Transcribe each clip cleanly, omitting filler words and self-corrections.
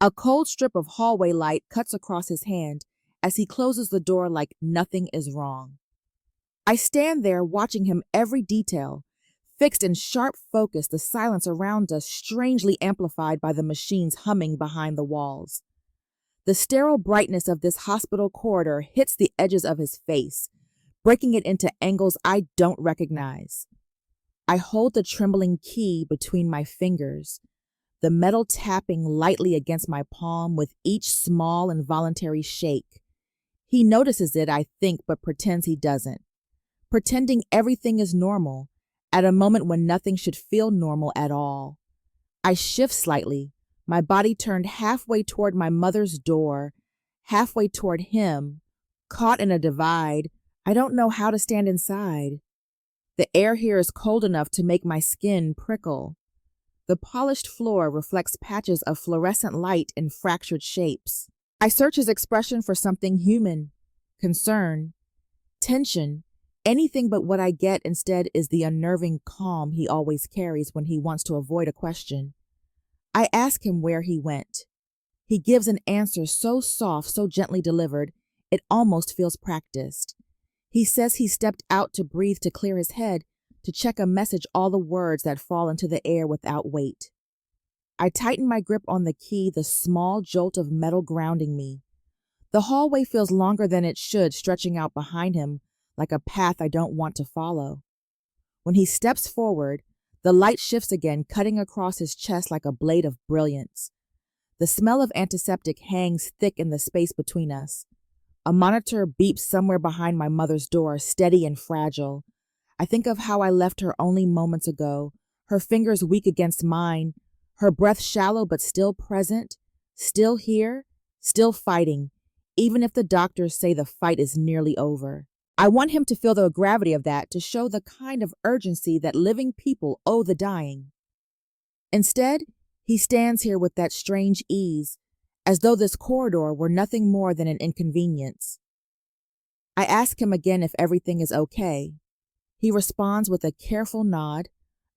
A cold strip of hallway light cuts across his hand as he closes the door like nothing is wrong. I stand there watching him every detail, fixed in sharp focus, the silence around us strangely amplified by the machines humming behind the walls. The sterile brightness of this hospital corridor hits the edges of his face, breaking it into angles I don't recognize. I hold the trembling key between my fingers, the metal tapping lightly against my palm with each small involuntary shake. He notices it, I think, but pretends he doesn't, pretending everything is normal at a moment when nothing should feel normal at all. I shift slightly, my body turned halfway toward my mother's door, halfway toward him, caught in a divide. I don't know how to stand inside. The air here is cold enough to make my skin prickle. The polished floor reflects patches of fluorescent light in fractured shapes. I search his expression for something human, concern, tension, anything but what I get instead is the unnerving calm he always carries when he wants to avoid a question. I ask him where he went. He gives an answer so soft, so gently delivered, it almost feels practiced. He says he stepped out to breathe, to clear his head, to check a message, all the words that fall into the air without weight. I tighten my grip on the key, the small jolt of metal grounding me. The hallway feels longer than it should, stretching out behind him like a path I don't want to follow. When he steps forward, the light shifts again, cutting across his chest like a blade of brilliance. The smell of antiseptic hangs thick in the space between us. A monitor beeps somewhere behind my mother's door, steady and fragile. I think of how I left her only moments ago, her fingers weak against mine, her breath shallow but still present, still here, still fighting, even if the doctors say the fight is nearly over. I want him to feel the gravity of that, to show the kind of urgency that living people owe the dying. Instead, he stands here with that strange ease, as though this corridor were nothing more than an inconvenience. I ask him again if everything is okay. He responds with a careful nod,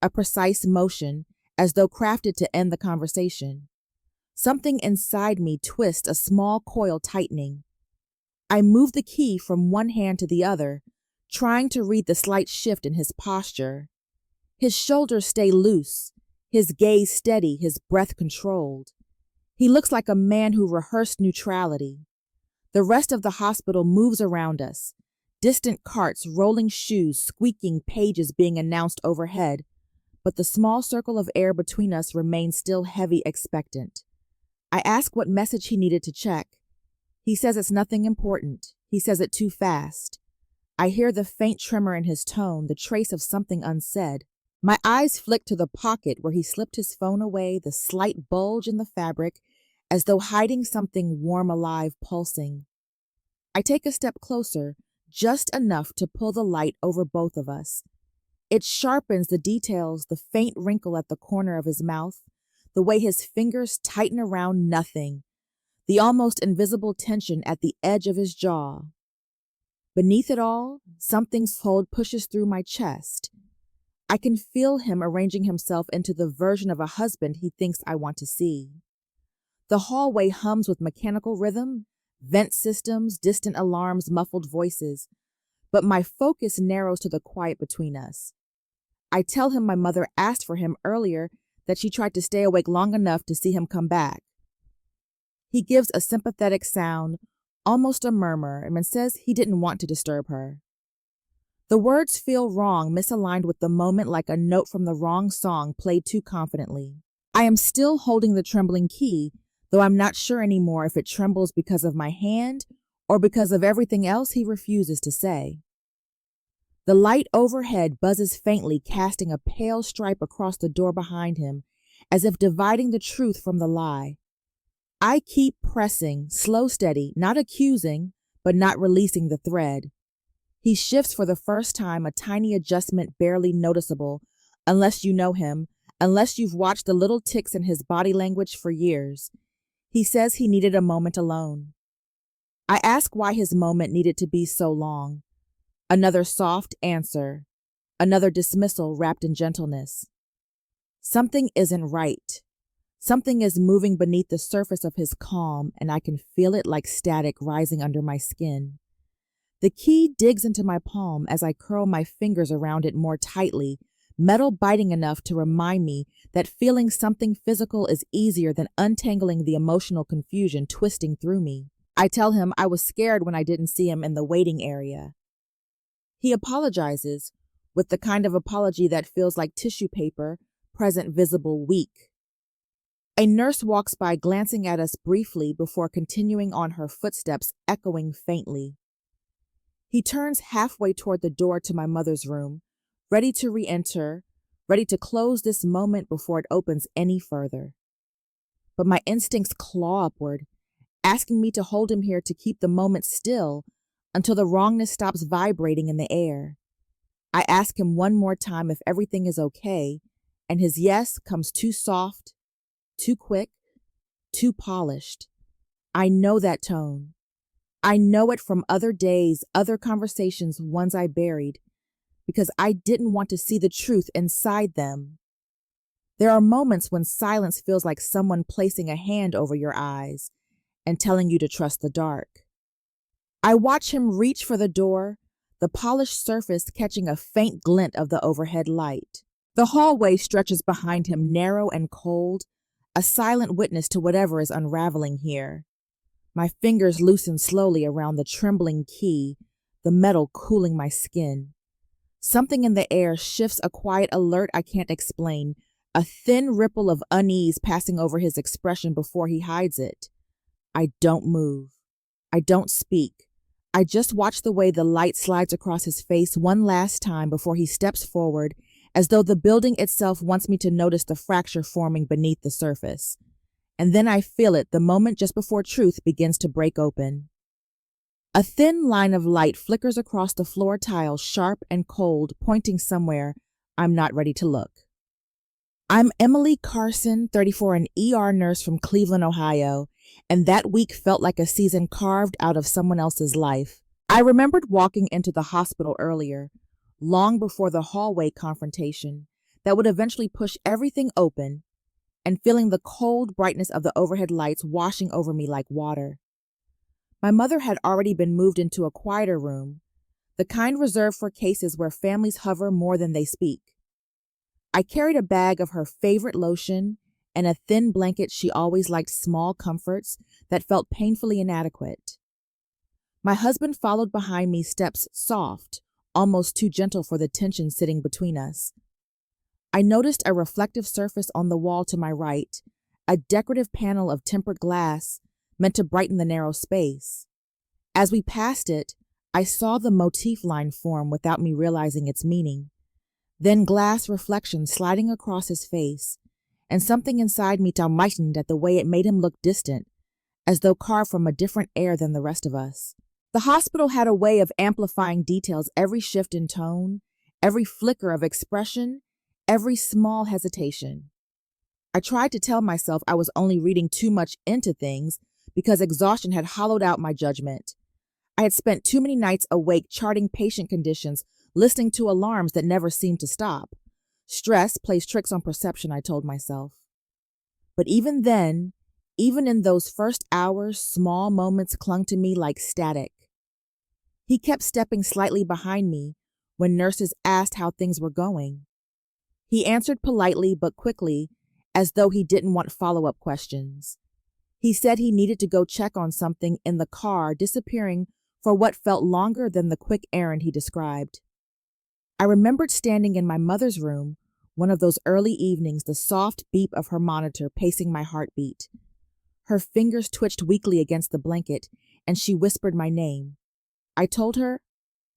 a precise motion, as though crafted to end the conversation. Something inside me twists, a small coil tightening. I move the key from one hand to the other, trying to read the slight shift in his posture. His shoulders stay loose, his gaze steady, his breath controlled. He looks like a man who rehearsed neutrality. The rest of the hospital moves around us. Distant carts, rolling shoes, squeaking pages being announced overhead, but the small circle of air between us remains still heavy, expectant. I ask what message he needed to check. He says it's nothing important. He says it too fast. I hear the faint tremor in his tone, the trace of something unsaid. My eyes flick to the pocket where he slipped his phone away, the slight bulge in the fabric, as though hiding something warm, alive, pulsing. I take a step closer, just enough to pull the light over both of us. It sharpens the details, the faint wrinkle at the corner of his mouth, the way his fingers tighten around nothing, the almost invisible tension at the edge of his jaw. Beneath it all, something's cold pushes through my chest. I can feel him arranging himself into the version of a husband he thinks I want to see. The hallway hums with mechanical rhythm, vent systems, distant alarms, muffled voices, but my focus narrows to the quiet between us. I tell him my mother asked for him earlier, that she tried to stay awake long enough to see him come back. He gives a sympathetic sound, almost a murmur, and says he didn't want to disturb her. The words feel wrong, misaligned with the moment, like a note from the wrong song played too confidently. I am still holding the trembling key, though I'm not sure anymore if it trembles because of my hand or because of everything else he refuses to say. The light overhead buzzes faintly, casting a pale stripe across the door behind him, as if dividing the truth from the lie. I keep pressing, slow, steady, not accusing, but not releasing the thread. He shifts for the first time, a tiny adjustment barely noticeable, unless you know him, unless you've watched the little ticks in his body language for years. He says he needed a moment alone. I ask why his moment needed to be so long. Another soft answer, another dismissal wrapped in gentleness. Something isn't right. Something is moving beneath the surface of his calm, and I can feel it like static rising under my skin. The key digs into my palm as I curl my fingers around it more tightly, metal biting enough to remind me that feeling something physical is easier than untangling the emotional confusion twisting through me. I tell him I was scared when I didn't see him in the waiting area. He apologizes, with the kind of apology that feels like tissue paper, present visible weak. A nurse walks by, glancing at us briefly before continuing on, her footsteps echoing faintly. He turns halfway toward the door to my mother's room, ready to re-enter, ready to close this moment before it opens any further. But my instincts claw upward, asking me to hold him here to keep the moment still until the wrongness stops vibrating in the air. I ask him one more time if everything is okay, and his yes comes too soft, too quick, too polished. I know that tone. I know it from other days, other conversations, ones I buried, because I didn't want to see the truth inside them. There are moments when silence feels like someone placing a hand over your eyes and telling you to trust the dark. I watch him reach for the door, the polished surface catching a faint glint of the overhead light. The hallway stretches behind him, narrow and cold, a silent witness to whatever is unraveling here. My fingers loosen slowly around the trembling key, the metal cooling my skin. Something in the air shifts, a quiet alert I can't explain, a thin ripple of unease passing over his expression before he hides it. I don't move. I don't speak. I just watch the way the light slides across his face one last time before he steps forward, as though the building itself wants me to notice the fracture forming beneath the surface. And then I feel it the moment just before truth begins to break open. A thin line of light flickers across the floor tile, sharp and cold, pointing somewhere I'm not ready to look. I'm Emily Carson, 34, an ER nurse from Cleveland, Ohio, and that week felt like a season carved out of someone else's life. I remembered walking into the hospital earlier, long before the hallway confrontation that would eventually push everything open, and feeling the cold brightness of the overhead lights washing over me like water. My mother had already been moved into a quieter room, the kind reserved for cases where families hover more than they speak. I carried a bag of her favorite lotion and a thin blanket. She always liked small comforts that felt painfully inadequate. My husband followed behind me, steps soft, almost too gentle for the tension sitting between us. I noticed a reflective surface on the wall to my right, a decorative panel of tempered glass meant to brighten the narrow space. As we passed it, I saw the motif line form without me realizing its meaning. Then glass reflection sliding across his face, and something inside me tightened at the way it made him look distant, as though carved from a different air than the rest of us. The hospital had a way of amplifying details, every shift in tone, every flicker of expression, every small hesitation. I tried to tell myself I was only reading too much into things because exhaustion had hollowed out my judgment. I had spent too many nights awake charting patient conditions, listening to alarms that never seemed to stop. Stress plays tricks on perception, I told myself. But even then, even in those first hours, small moments clung to me like static. He kept stepping slightly behind me when nurses asked how things were going. He answered politely but quickly, as though he didn't want follow-up questions. He said he needed to go check on something in the car, disappearing for what felt longer than the quick errand he described. I remembered standing in my mother's room, one of those early evenings, the soft beep of her monitor pacing my heartbeat. Her fingers twitched weakly against the blanket, and she whispered my name. I told her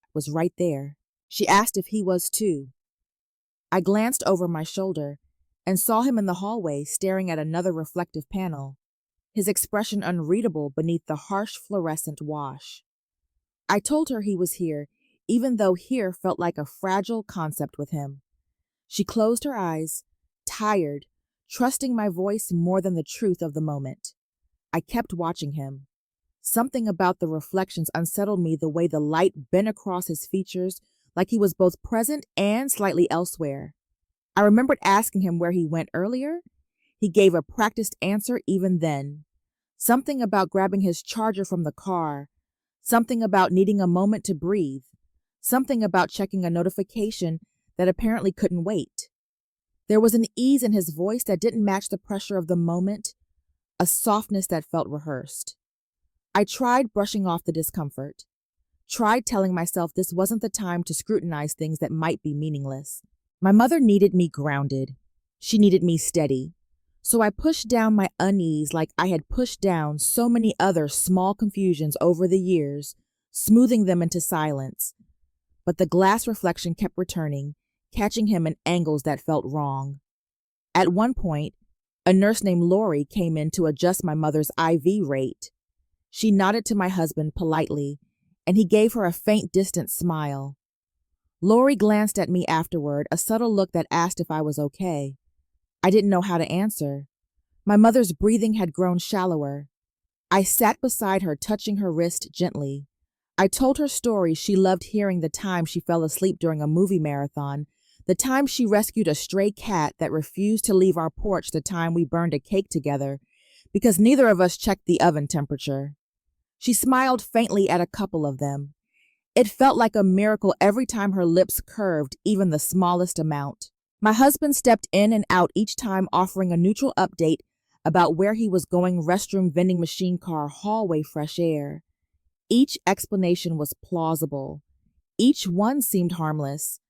I was right there. She asked if he was too. I glanced over my shoulder and saw him in the hallway staring at another reflective panel, his expression unreadable beneath the harsh fluorescent wash. I told her he was here, even though here felt like a fragile concept with him. She closed her eyes, tired, trusting my voice more than the truth of the moment. I kept watching him. Something about the reflections unsettled me, the way the light bent across his features, like he was both present and slightly elsewhere. I remembered asking him where he went earlier. He gave a practiced answer even then. Something about grabbing his charger from the car, something about needing a moment to breathe, something about checking a notification that apparently couldn't wait. There was an ease in his voice that didn't match the pressure of the moment, a softness that felt rehearsed. I tried brushing off the discomfort, tried telling myself this wasn't the time to scrutinize things that might be meaningless. My mother needed me grounded. She needed me steady. So I pushed down my unease like I had pushed down so many other small confusions over the years, smoothing them into silence. But the glass reflection kept returning, catching him in angles that felt wrong. At one point, a nurse named Lori came in to adjust my mother's IV rate. She nodded to my husband politely, and he gave her a faint, distant smile. Lori glanced at me afterward, a subtle look that asked if I was okay. I didn't know how to answer. My mother's breathing had grown shallower. I sat beside her, touching her wrist gently. I told her stories she loved hearing, the time she fell asleep during a movie marathon, the time she rescued a stray cat that refused to leave our porch, the time we burned a cake together because neither of us checked the oven temperature. She smiled faintly at a couple of them. It felt like a miracle every time her lips curved, even the smallest amount. My husband stepped in and out each time, offering a neutral update about where he was going: restroom, vending machine, car, hallway, fresh air. Each explanation was plausible. Each one seemed harmless,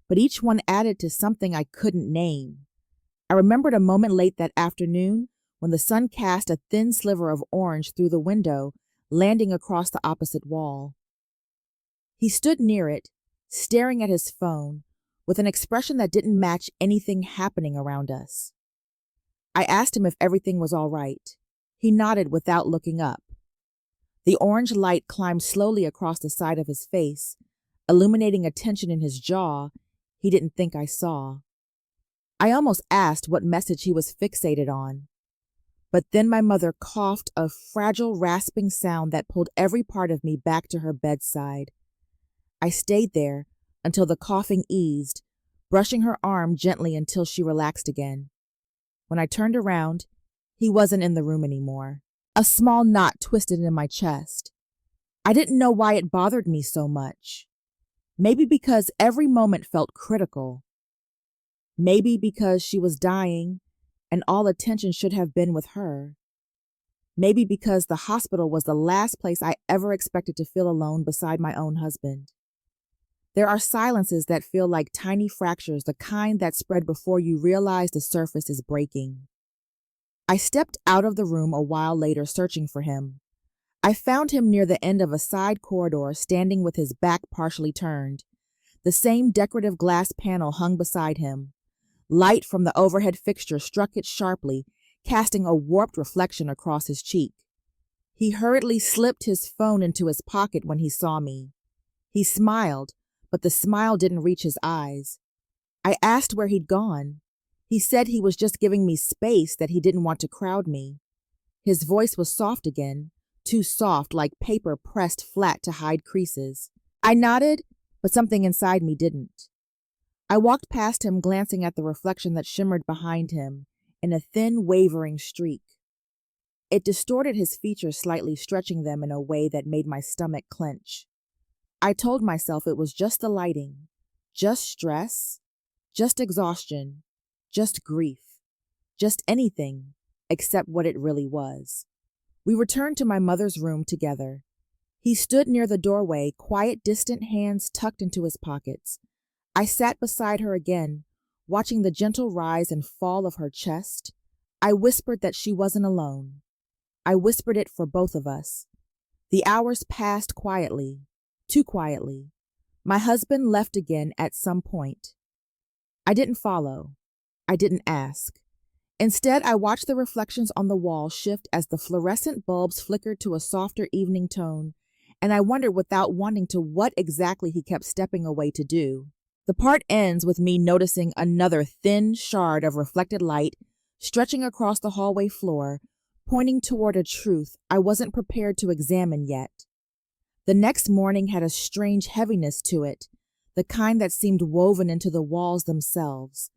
but each one added to something I couldn't name. I remembered a moment late that afternoon when the sun cast a thin sliver of orange through the window, landing across the opposite wall. He stood near it, staring at his phone, with an expression that didn't match anything happening around us. I asked him if everything was all right. He nodded without looking up. The orange light climbed slowly across the side of his face, illuminating a tension in his jaw he didn't think I saw. I almost asked what message he was fixated on. But then my mother coughed, a fragile, rasping sound that pulled every part of me back to her bedside. I stayed there until the coughing eased, brushing her arm gently until she relaxed again. When I turned around, he wasn't in the room anymore. A small knot twisted in my chest. I didn't know why it bothered me so much. Maybe because every moment felt critical. Maybe because she was dying and all attention should have been with her. Maybe because the hospital was the last place I ever expected to feel alone beside my own husband. There are silences that feel like tiny fractures, the kind that spread before you realize the surface is breaking. I stepped out of the room a while later, searching for him. I found him near the end of a side corridor, standing with his back partially turned. The same decorative glass panel hung beside him. Light from the overhead fixture struck it sharply, casting a warped reflection across his cheek. He hurriedly slipped his phone into his pocket when he saw me. He smiled, but the smile didn't reach his eyes. I asked where he'd gone. He said he was just giving me space, that he didn't want to crowd me. His voice was soft again, too soft, like paper pressed flat to hide creases. I nodded, but something inside me didn't. I walked past him, glancing at the reflection that shimmered behind him in a thin, wavering streak. It distorted his features slightly, stretching them in a way that made my stomach clench. I told myself it was just the lighting, just stress, just exhaustion, just grief, just anything except what it really was. We returned to my mother's room together. He stood near the doorway, quiet, distant, hands tucked into his pockets. I sat beside her again, watching the gentle rise and fall of her chest. I whispered that she wasn't alone. I whispered it for both of us. The hours passed quietly, too quietly. My husband left again at some point. I didn't follow. I didn't ask. Instead, I watched the reflections on the wall shift as the fluorescent bulbs flickered to a softer evening tone, and I wondered without wanting to what exactly he kept stepping away to do. The part ends with me noticing another thin shard of reflected light stretching across the hallway floor, pointing toward a truth I wasn't prepared to examine yet. The next morning had a strange heaviness to it, the kind that seemed woven into the walls themselves.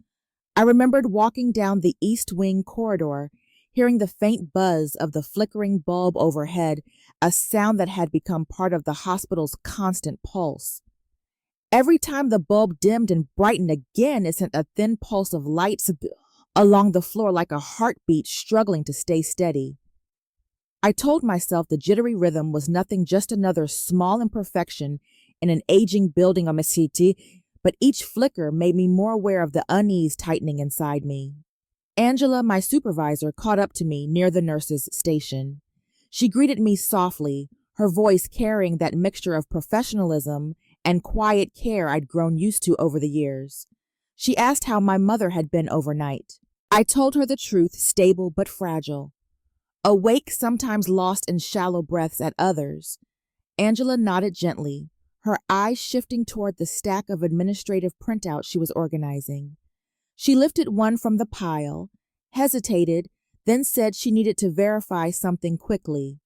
I remembered walking down the East Wing corridor, hearing the faint buzz of the flickering bulb overhead, a sound that had become part of the hospital's constant pulse. Every time the bulb dimmed and brightened again, it sent a thin pulse of light along the floor like a heartbeat struggling to stay steady. I told myself the jittery rhythm was nothing, just another small imperfection in an aging building on Mesquite, but each flicker made me more aware of the unease tightening inside me. Angela, my supervisor, caught up to me near the nurse's station. She greeted me softly, her voice carrying that mixture of professionalism and quiet care I'd grown used to over the years. She asked how my mother had been overnight. I told her the truth, stable but fragile. Awake, sometimes lost in shallow breaths at others. Angela nodded gently, her eyes shifting toward the stack of administrative printouts she was organizing. She lifted one from the pile, hesitated, then said she needed to verify something quickly.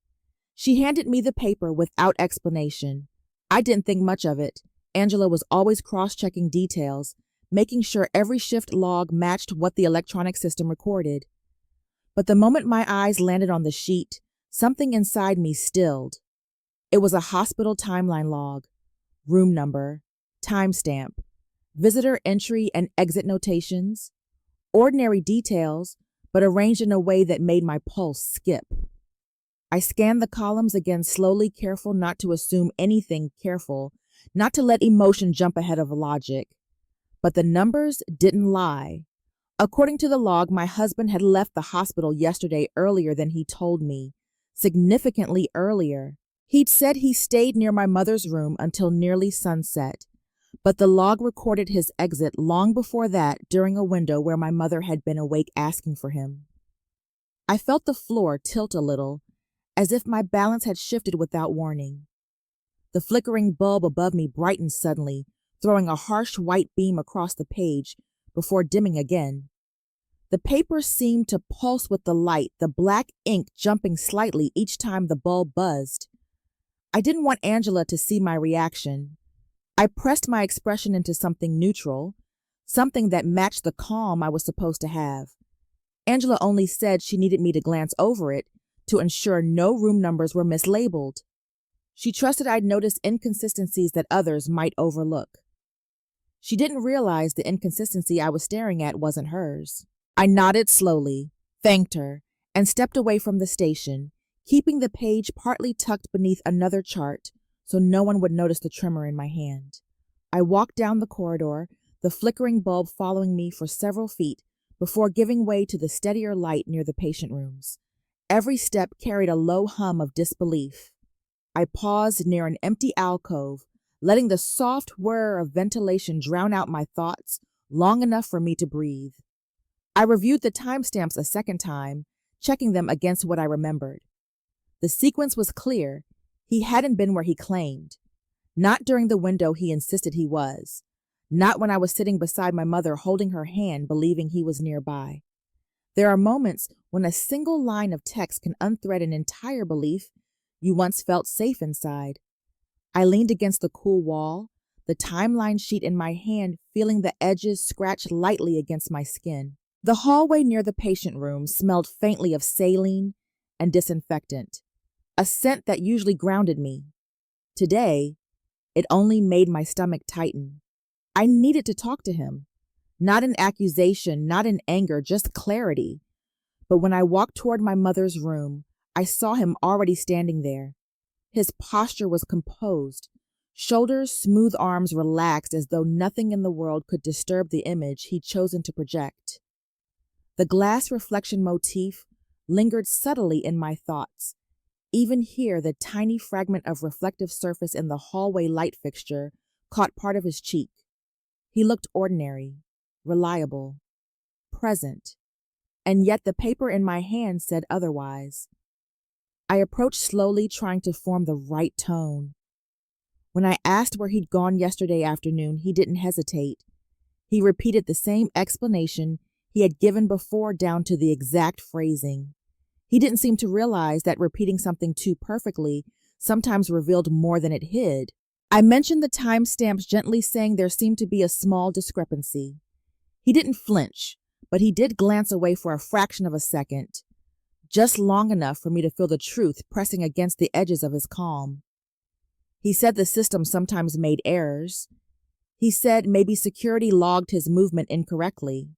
She handed me the paper without explanation. I didn't think much of it. Angela was always cross-checking details, making sure every shift log matched what the electronic system recorded. But the moment my eyes landed on the sheet, something inside me stilled. It was a hospital timeline log, room number, timestamp, visitor entry and exit notations, ordinary details, but arranged in a way that made my pulse skip. I scanned the columns again slowly, careful not to assume anything, careful not to let emotion jump ahead of logic. But the numbers didn't lie. According to the log, my husband had left the hospital yesterday earlier than he told me, significantly earlier. He'd said he stayed near my mother's room until nearly sunset, but the log recorded his exit long before that during a window where my mother had been awake asking for him. I felt the floor tilt a little, as if my balance had shifted without warning. The flickering bulb above me brightened suddenly, throwing a harsh white beam across the page before dimming again. The paper seemed to pulse with the light, the black ink jumping slightly each time the bulb buzzed. I didn't want Angela to see my reaction. I pressed my expression into something neutral, something that matched the calm I was supposed to have. Angela only said she needed me to glance over it to ensure no room numbers were mislabeled. She trusted I'd notice inconsistencies that others might overlook. She didn't realize the inconsistency I was staring at wasn't hers. I nodded slowly, thanked her, and stepped away from the station, keeping the page partly tucked beneath another chart so no one would notice the tremor in my hand. I walked down the corridor, the flickering bulb following me for several feet before giving way to the steadier light near the patient rooms. Every step carried a low hum of disbelief. I paused near an empty alcove, letting the soft whir of ventilation drown out my thoughts long enough for me to breathe. I reviewed the timestamps a second time, checking them against what I remembered. The sequence was clear. He hadn't been where he claimed. Not during the window he insisted he was. Not when I was sitting beside my mother holding her hand, believing he was nearby. There are moments when a single line of text can unthread an entire belief you once felt safe inside. I leaned against the cool wall, the timeline sheet in my hand, feeling the edges scratch lightly against my skin. The hallway near the patient room smelled faintly of saline and disinfectant, a scent that usually grounded me. Today, it only made my stomach tighten. I needed to talk to him. Not in accusation, not in anger, just clarity. But when I walked toward my mother's room, I saw him already standing there. His posture was composed, shoulders, smooth arms relaxed as though nothing in the world could disturb the image he'd chosen to project. The glass reflection motif lingered subtly in my thoughts. Even here, the tiny fragment of reflective surface in the hallway light fixture caught part of his cheek. He looked ordinary, reliable, present, and yet the paper in my hand said otherwise. I approached slowly, trying to form the right tone. When I asked where he'd gone yesterday afternoon, he didn't hesitate. He repeated the same explanation he had given before, down to the exact phrasing. He didn't seem to realize that repeating something too perfectly sometimes revealed more than it hid. I mentioned the timestamps, gently saying there seemed to be a small discrepancy. He didn't flinch, but he did glance away for a fraction of a second, just long enough for me to feel the truth pressing against the edges of his calm. He said the system sometimes made errors. He said maybe security logged his movement incorrectly.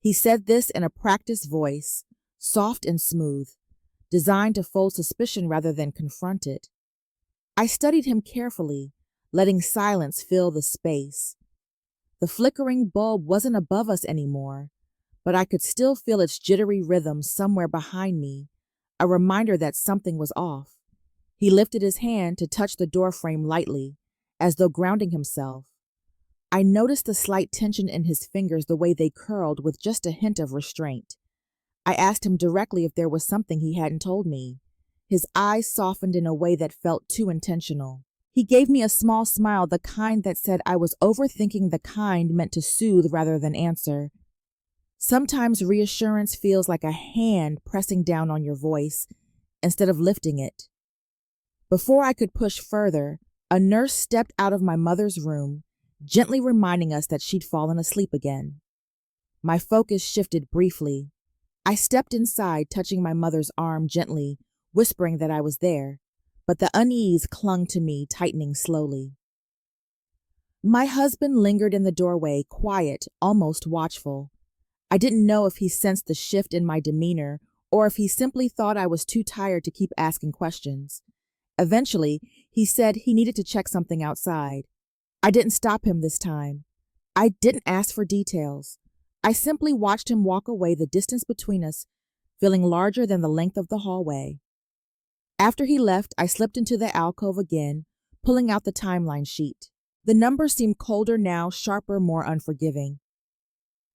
He said this in a practiced voice, soft and smooth, designed to fold suspicion rather than confront it. I studied him carefully, letting silence fill the space. The flickering bulb wasn't above us anymore, but I could still feel its jittery rhythm somewhere behind me, a reminder that something was off. He lifted his hand to touch the doorframe lightly, as though grounding himself. I noticed the slight tension in his fingers, the way they curled with just a hint of restraint. I asked him directly if there was something he hadn't told me. His eyes softened in a way that felt too intentional. He gave me a small smile, the kind that said I was overthinking, the kind meant to soothe rather than answer. Sometimes reassurance feels like a hand pressing down on your voice instead of lifting it. Before I could push further, a nurse stepped out of my mother's room, gently reminding us that she'd fallen asleep again. My focus shifted briefly. I stepped inside, touching my mother's arm gently, whispering that I was there, but the unease clung to me, tightening slowly. My husband lingered in the doorway, quiet, almost watchful. I didn't know if he sensed the shift in my demeanor or if he simply thought I was too tired to keep asking questions. Eventually, he said he needed to check something outside. I didn't stop him this time. I didn't ask for details. I simply watched him walk away, the distance between us feeling larger than the length of the hallway. After he left, I slipped into the alcove again, pulling out the timeline sheet. The numbers seemed colder now, sharper, more unforgiving.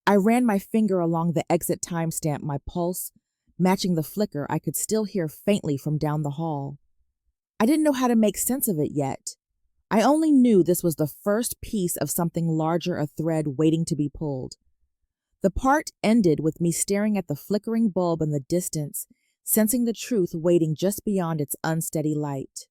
I ran my finger along the exit timestamp, my pulse matching the flicker I could still hear faintly from down the hall. I didn't know how to make sense of it yet. I only knew this was the first piece of something larger, a thread waiting to be pulled. The part ended with me staring at the flickering bulb in the distance, sensing the truth waiting just beyond its unsteady light.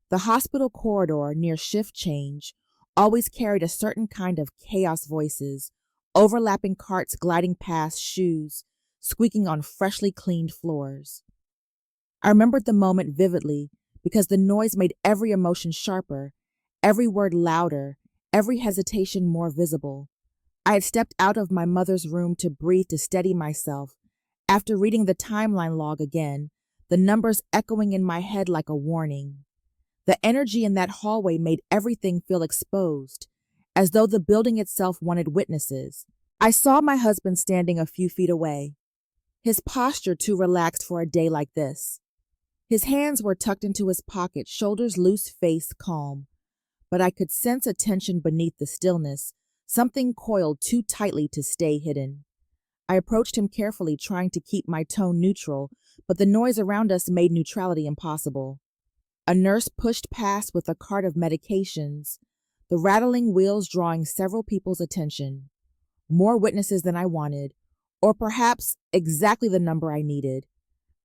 The hospital corridor near shift change always carried a certain kind of chaos, voices, overlapping carts gliding past, shoes squeaking on freshly cleaned floors. I remembered the moment vividly because the noise made every emotion sharper, every word louder, every hesitation more visible. I had stepped out of my mother's room to breathe, to steady myself. After reading the timeline log again, the numbers echoing in my head like a warning. The energy in that hallway made everything feel exposed, as though the building itself wanted witnesses. I saw my husband standing a few feet away, his posture too relaxed for a day like this. His hands were tucked into his pockets, shoulders loose, face calm. But I could sense a tension beneath the stillness, something coiled too tightly to stay hidden. I approached him carefully, trying to keep my tone neutral, but the noise around us made neutrality impossible. A nurse pushed past with a cart of medications, the rattling wheels drawing several people's attention. More witnesses than I wanted, or perhaps exactly the number I needed.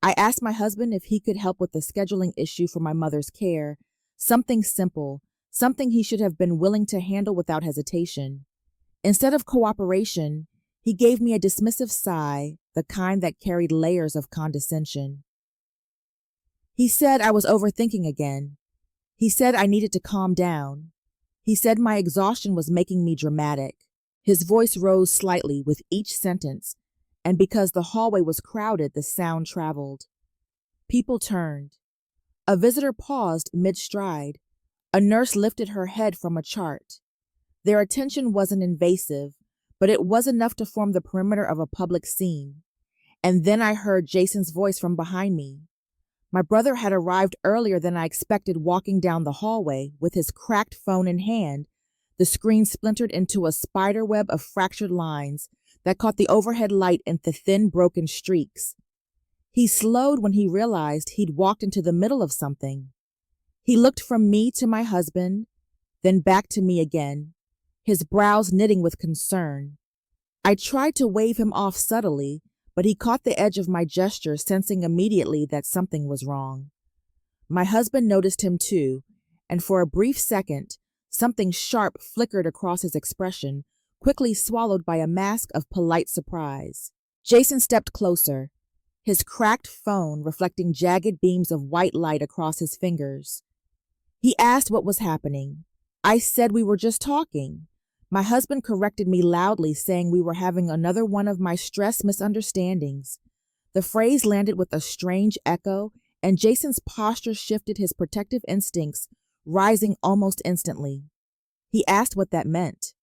I asked my husband if he could help with the scheduling issue for my mother's care, something simple, something he should have been willing to handle without hesitation. Instead of cooperation, he gave me a dismissive sigh, the kind that carried layers of condescension. He said I was overthinking again. He said I needed to calm down. He said my exhaustion was making me dramatic. His voice rose slightly with each sentence, and because the hallway was crowded, the sound traveled. People turned. A visitor paused mid-stride. A nurse lifted her head from a chart. Their attention wasn't invasive, but it was enough to form the perimeter of a public scene. And then I heard Jason's voice from behind me. My brother had arrived earlier than I expected, walking down the hallway with his cracked phone in hand, the screen splintered into a spider web of fractured lines that caught the overhead light into thin, broken streaks. He slowed when he realized he'd walked into the middle of something. He looked from me to my husband, then back to me again, his brows knitting with concern. I tried to wave him off subtly, but he caught the edge of my gesture, sensing immediately that something was wrong. My husband noticed him too, and for a brief second, something sharp flickered across his expression, quickly swallowed by a mask of polite surprise. Jason stepped closer, his cracked phone reflecting jagged beams of white light across his fingers. He asked what was happening. I said we were just talking. My husband corrected me loudly, saying we were having another one of my stress misunderstandings. The phrase landed with a strange echo, and Jason's posture shifted, his protective instincts rising almost instantly. He asked what that meant.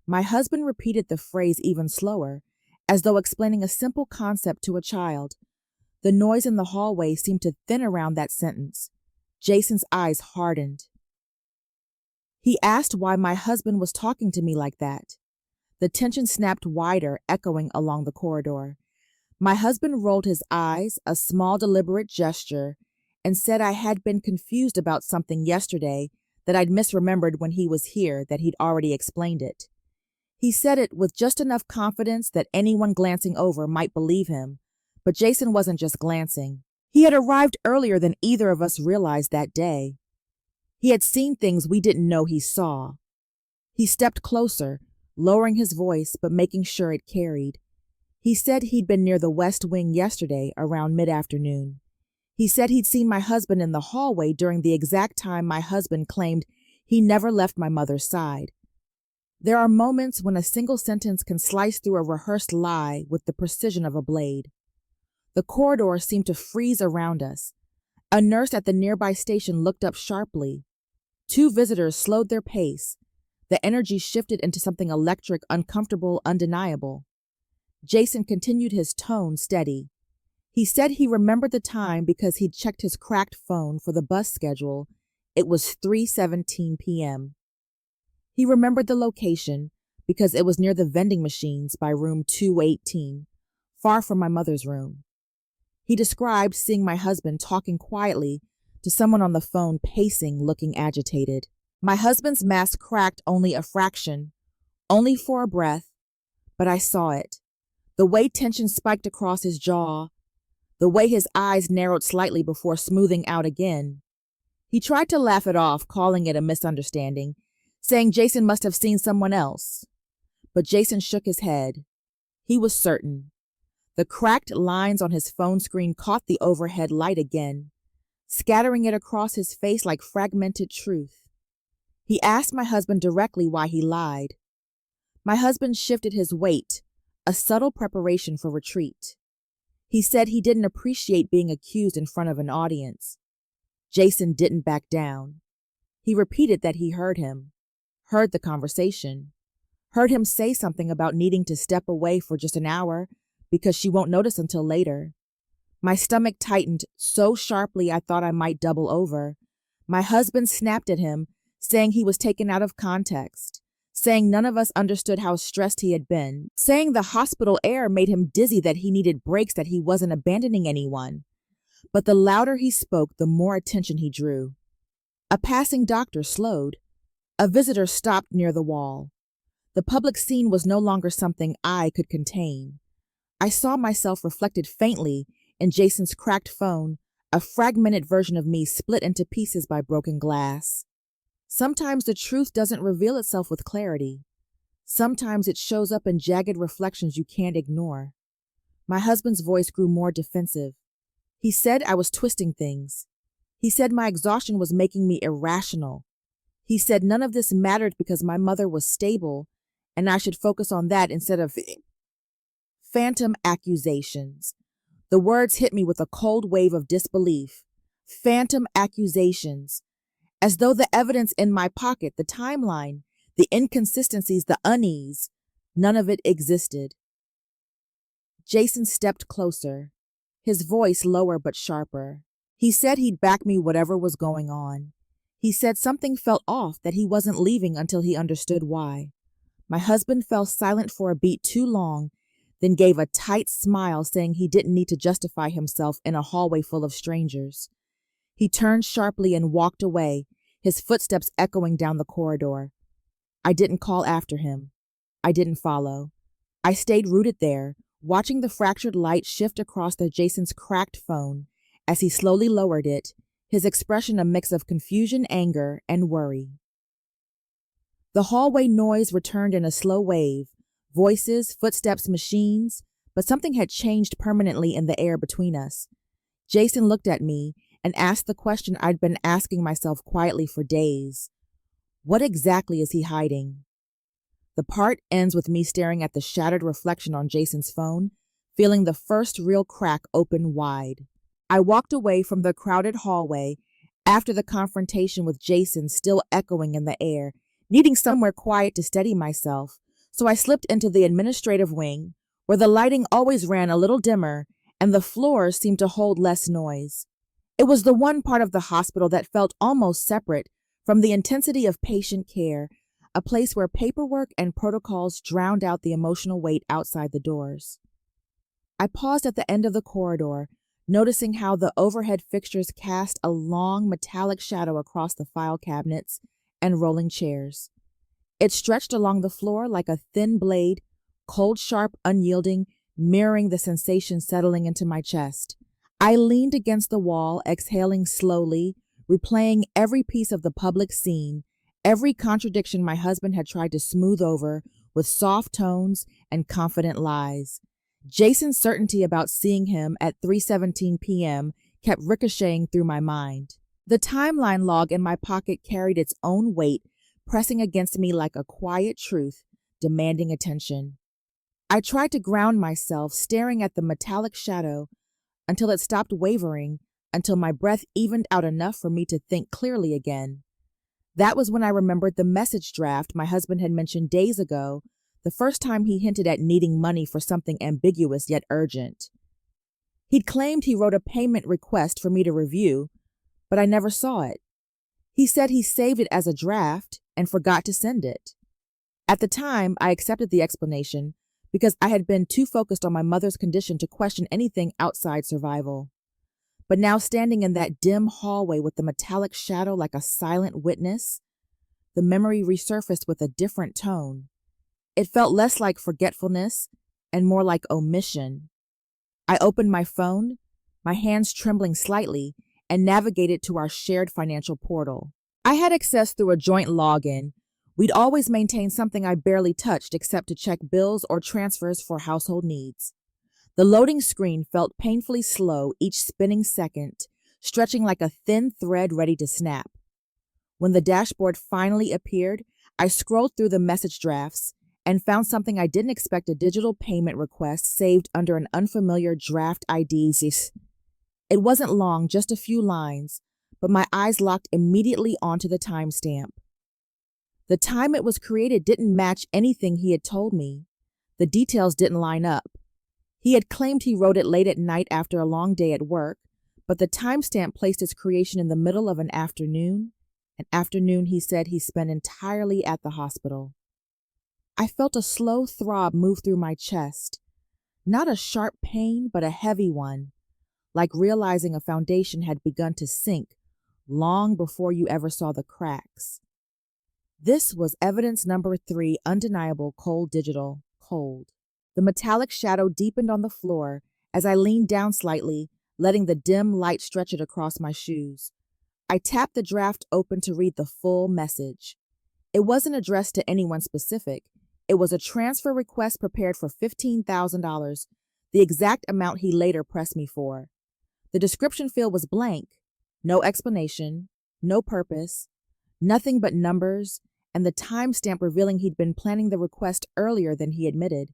My husband repeated the phrase even slower, as though explaining a simple concept to a child. The noise in the hallway seemed to thin around that sentence. Jason's eyes hardened. He asked why my husband was talking to me like that. The tension snapped wider, echoing along the corridor. My husband rolled his eyes, a small deliberate gesture, and said I had been confused about something yesterday that I'd misremembered when he was here, that he'd already explained it. He said it with just enough confidence that anyone glancing over might believe him, but Jason wasn't just glancing. He had arrived earlier than either of us realized that day. He had seen things we didn't know he saw. He stepped closer, lowering his voice but making sure it carried. He said he'd been near the West Wing yesterday around mid-afternoon. He said he'd seen my husband in the hallway during the exact time my husband claimed he never left my mother's side. There are moments when a single sentence can slice through a rehearsed lie with the precision of a blade. The corridor seemed to freeze around us. A nurse at the nearby station looked up sharply. Two visitors slowed their pace. The energy shifted into something electric, uncomfortable, undeniable. Jason continued, his tone steady. He said he remembered the time because he'd checked his cracked phone for the bus schedule. It was 3:17 p.m. He remembered the location because it was near the vending machines by room 218, far from my mother's room. He described seeing my husband talking quietly to someone on the phone, pacing, looking agitated. My husband's mask cracked only a fraction, only for a breath, but I saw it. The way tension spiked across his jaw, the way his eyes narrowed slightly before smoothing out again. He tried to laugh it off, calling it a misunderstanding, saying Jason must have seen someone else. But Jason shook his head. He was certain. The cracked lines on his phone screen caught the overhead light again, scattering it across his face like fragmented truth. He asked my husband directly why he lied. My husband shifted his weight, a subtle preparation for retreat. He said he didn't appreciate being accused in front of an audience. Jason didn't back down. He repeated that he heard him, heard the conversation, heard him say something about needing to step away for just an hour because she won't notice until later. My stomach tightened so sharply I thought I might double over. My husband snapped at him, saying he was taken out of context, saying none of us understood how stressed he had been, saying the hospital air made him dizzy, that he needed breaks, that he wasn't abandoning anyone. But the louder he spoke, the more attention he drew. A passing doctor slowed. A visitor stopped near the wall. The public scene was no longer something I could contain. I saw myself reflected faintly in Jason's cracked phone, a fragmented version of me split into pieces by broken glass. Sometimes the truth doesn't reveal itself with clarity. Sometimes it shows up in jagged reflections you can't ignore. My husband's voice grew more defensive. He said I was twisting things. He said my exhaustion was making me irrational. He said none of this mattered because my mother was stable and I should focus on that instead of phantom accusations. The words hit me with a cold wave of disbelief. Phantom accusations. As though the evidence in my pocket, the timeline, the inconsistencies, the unease, none of it existed. Jason stepped closer, his voice lower but sharper. He said he'd back me whatever was going on. He said something felt off, that he wasn't leaving until he understood why. My husband fell silent for a beat too long, then gave a tight smile, saying he didn't need to justify himself in a hallway full of strangers. He turned sharply and walked away, his footsteps echoing down the corridor. I didn't call after him. I didn't follow. I stayed rooted there, watching the fractured light shift across Jason's cracked phone as he slowly lowered it, his expression a mix of confusion, anger, and worry. The hallway noise returned in a slow wave. Voices, footsteps, machines, but something had changed permanently in the air between us. Jason looked at me and asked the question I'd been asking myself quietly for days. What exactly is he hiding? The part ends with me staring at the shattered reflection on Jason's phone, feeling the first real crack open wide. I walked away from the crowded hallway after the confrontation with Jason still echoing in the air, needing somewhere quiet to steady myself, so I slipped into the administrative wing, where the lighting always ran a little dimmer and the floors seemed to hold less noise. It was the one part of the hospital that felt almost separate from the intensity of patient care, a place where paperwork and protocols drowned out the emotional weight outside the doors. I paused at the end of the corridor, noticing how the overhead fixtures cast a long metallic shadow across the file cabinets and rolling chairs. It stretched along the floor like a thin blade, cold, sharp, unyielding, mirroring the sensation settling into my chest. I leaned against the wall, exhaling slowly, replaying every piece of the public scene, every contradiction my husband had tried to smooth over with soft tones and confident lies. Jason's certainty about seeing him at 3:17 p.m. kept ricocheting through my mind. The timeline log in my pocket carried its own weight, pressing against me like a quiet truth, demanding attention. I tried to ground myself, staring at the metallic shadow until it stopped wavering, until my breath evened out enough for me to think clearly again. That was when I remembered the message draft my husband had mentioned days ago, the first time he hinted at needing money for something ambiguous yet urgent. He'd claimed he wrote a payment request for me to review, but I never saw it. He said he saved it as a draft and forgot to send it. At the time, I accepted the explanation because I had been too focused on my mother's condition to question anything outside survival. But now, standing in that dim hallway with the metallic shadow like a silent witness, the memory resurfaced with a different tone. It felt less like forgetfulness and more like omission. I opened my phone, my hands trembling slightly, and navigated to our shared financial portal. I had access through a joint login. We'd always maintained something I barely touched except to check bills or transfers for household needs. The loading screen felt painfully slow each spinning second, stretching like a thin thread ready to snap. When the dashboard finally appeared, I scrolled through the message drafts and found something I didn't expect: a digital payment request saved under an unfamiliar draft ID. It wasn't long, just a few lines, but my eyes locked immediately onto the timestamp. The time it was created didn't match anything he had told me. The details didn't line up. He had claimed he wrote it late at night after a long day at work, but the timestamp placed its creation in the middle of an afternoon he said he spent entirely at the hospital. I felt a slow throb move through my chest. Not a sharp pain, but a heavy one, like realizing a foundation had begun to sink long before you ever saw the cracks. This was evidence number 3, undeniable, cold digital, cold. The metallic shadow deepened on the floor as I leaned down slightly, letting the dim light stretch it across my shoes. I tapped the draft open to read the full message. It wasn't addressed to anyone specific. It was a transfer request prepared for $15,000, the exact amount he later pressed me for. The description field was blank. No explanation, no purpose, nothing but numbers, and the timestamp revealing he'd been planning the request earlier than he admitted.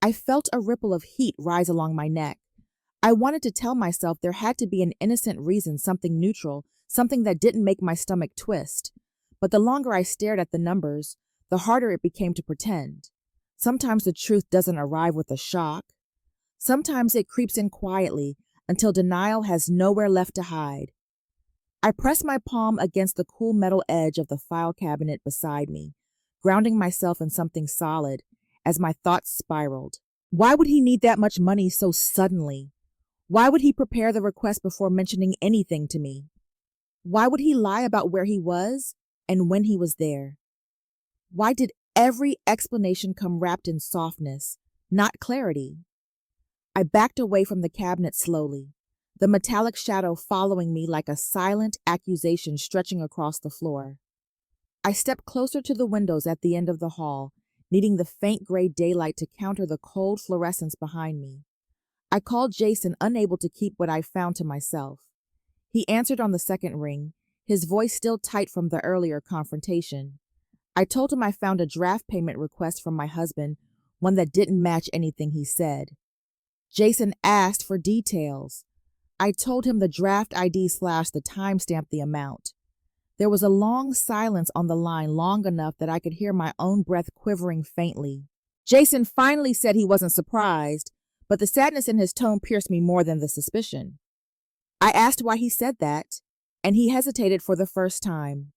I felt a ripple of heat rise along my neck. I wanted to tell myself there had to be an innocent reason, something neutral, something that didn't make my stomach twist. But the longer I stared at the numbers, the harder it became to pretend. Sometimes the truth doesn't arrive with a shock. Sometimes it creeps in quietly until denial has nowhere left to hide. I pressed my palm against the cool metal edge of the file cabinet beside me, grounding myself in something solid as my thoughts spiraled. Why would he need that much money so suddenly? Why would he prepare the request before mentioning anything to me? Why would he lie about where he was and when he was there? Why did every explanation come wrapped in softness, not clarity? I backed away from the cabinet slowly, the metallic shadow following me like a silent accusation stretching across the floor. I stepped closer to the windows at the end of the hall, needing the faint gray daylight to counter the cold fluorescence behind me. I called Jason, unable to keep what I found to myself. He answered on the second ring, his voice still tight from the earlier confrontation. I told him I found a draft payment request from my husband, one that didn't match anything he said. Jason asked for details. I told him the draft ID / the timestamp the amount. There was a long silence on the line, long enough that I could hear my own breath quivering faintly. Jason finally said he wasn't surprised, but the sadness in his tone pierced me more than the suspicion. I asked why he said that, and he hesitated for the first time.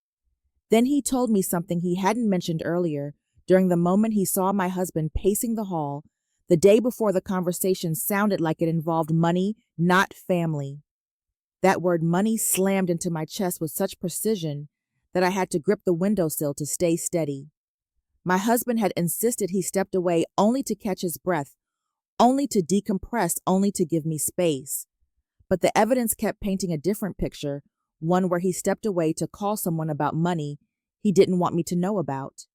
Then he told me something he hadn't mentioned earlier, during the moment he saw my husband pacing the hall, the day before the conversation sounded like it involved money, not family. That word money slammed into my chest with such precision that I had to grip the windowsill to stay steady. My husband had insisted he stepped away only to catch his breath, only to decompress, only to give me space. But the evidence kept painting a different picture, one where he stepped away to call someone about money he didn't want me to know about.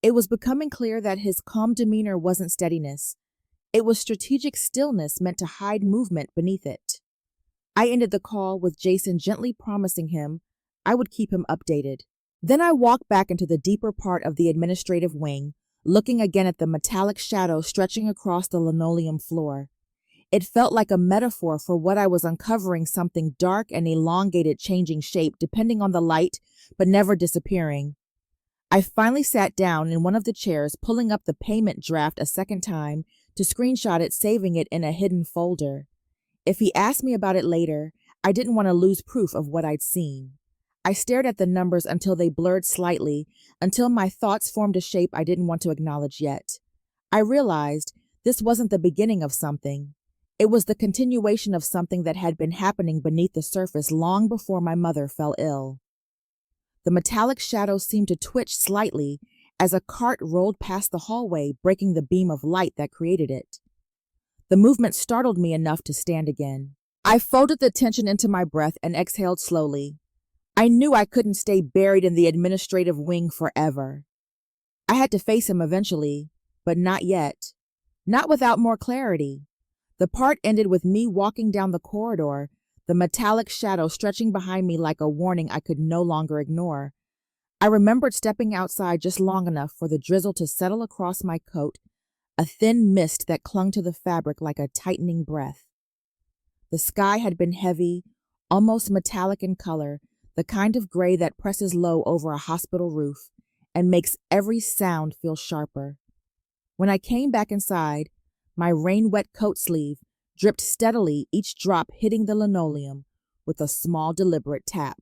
It was becoming clear that his calm demeanor wasn't steadiness. It was strategic stillness meant to hide movement beneath it. I ended the call with Jason gently promising him I would keep him updated. Then I walked back into the deeper part of the administrative wing, looking again at the metallic shadow stretching across the linoleum floor. It felt like a metaphor for what I was uncovering, something dark and elongated, changing shape depending on the light, but never disappearing. I finally sat down in one of the chairs, pulling up the payment draft a second time to screenshot it, saving it in a hidden folder. If he asked me about it later, I didn't want to lose proof of what I'd seen. I stared at the numbers until they blurred slightly, until my thoughts formed a shape I didn't want to acknowledge yet. I realized this wasn't the beginning of something. It was the continuation of something that had been happening beneath the surface long before my mother fell ill. The metallic shadow seemed to twitch slightly as a cart rolled past the hallway, breaking the beam of light that created it. The movement startled me enough to stand again. I folded the tension into my breath and exhaled slowly. I knew I couldn't stay buried in the administrative wing forever. I had to face him eventually, but not yet. Not without more clarity. The part ended with me walking down the corridor, the metallic shadow stretching behind me like a warning I could no longer ignore. I remembered stepping outside just long enough for the drizzle to settle across my coat, a thin mist that clung to the fabric like a tightening breath. The sky had been heavy, almost metallic in color, the kind of gray that presses low over a hospital roof and makes every sound feel sharper. When I came back inside, my rain-wet coat sleeve dripped steadily, each drop hitting the linoleum with a small, deliberate tap.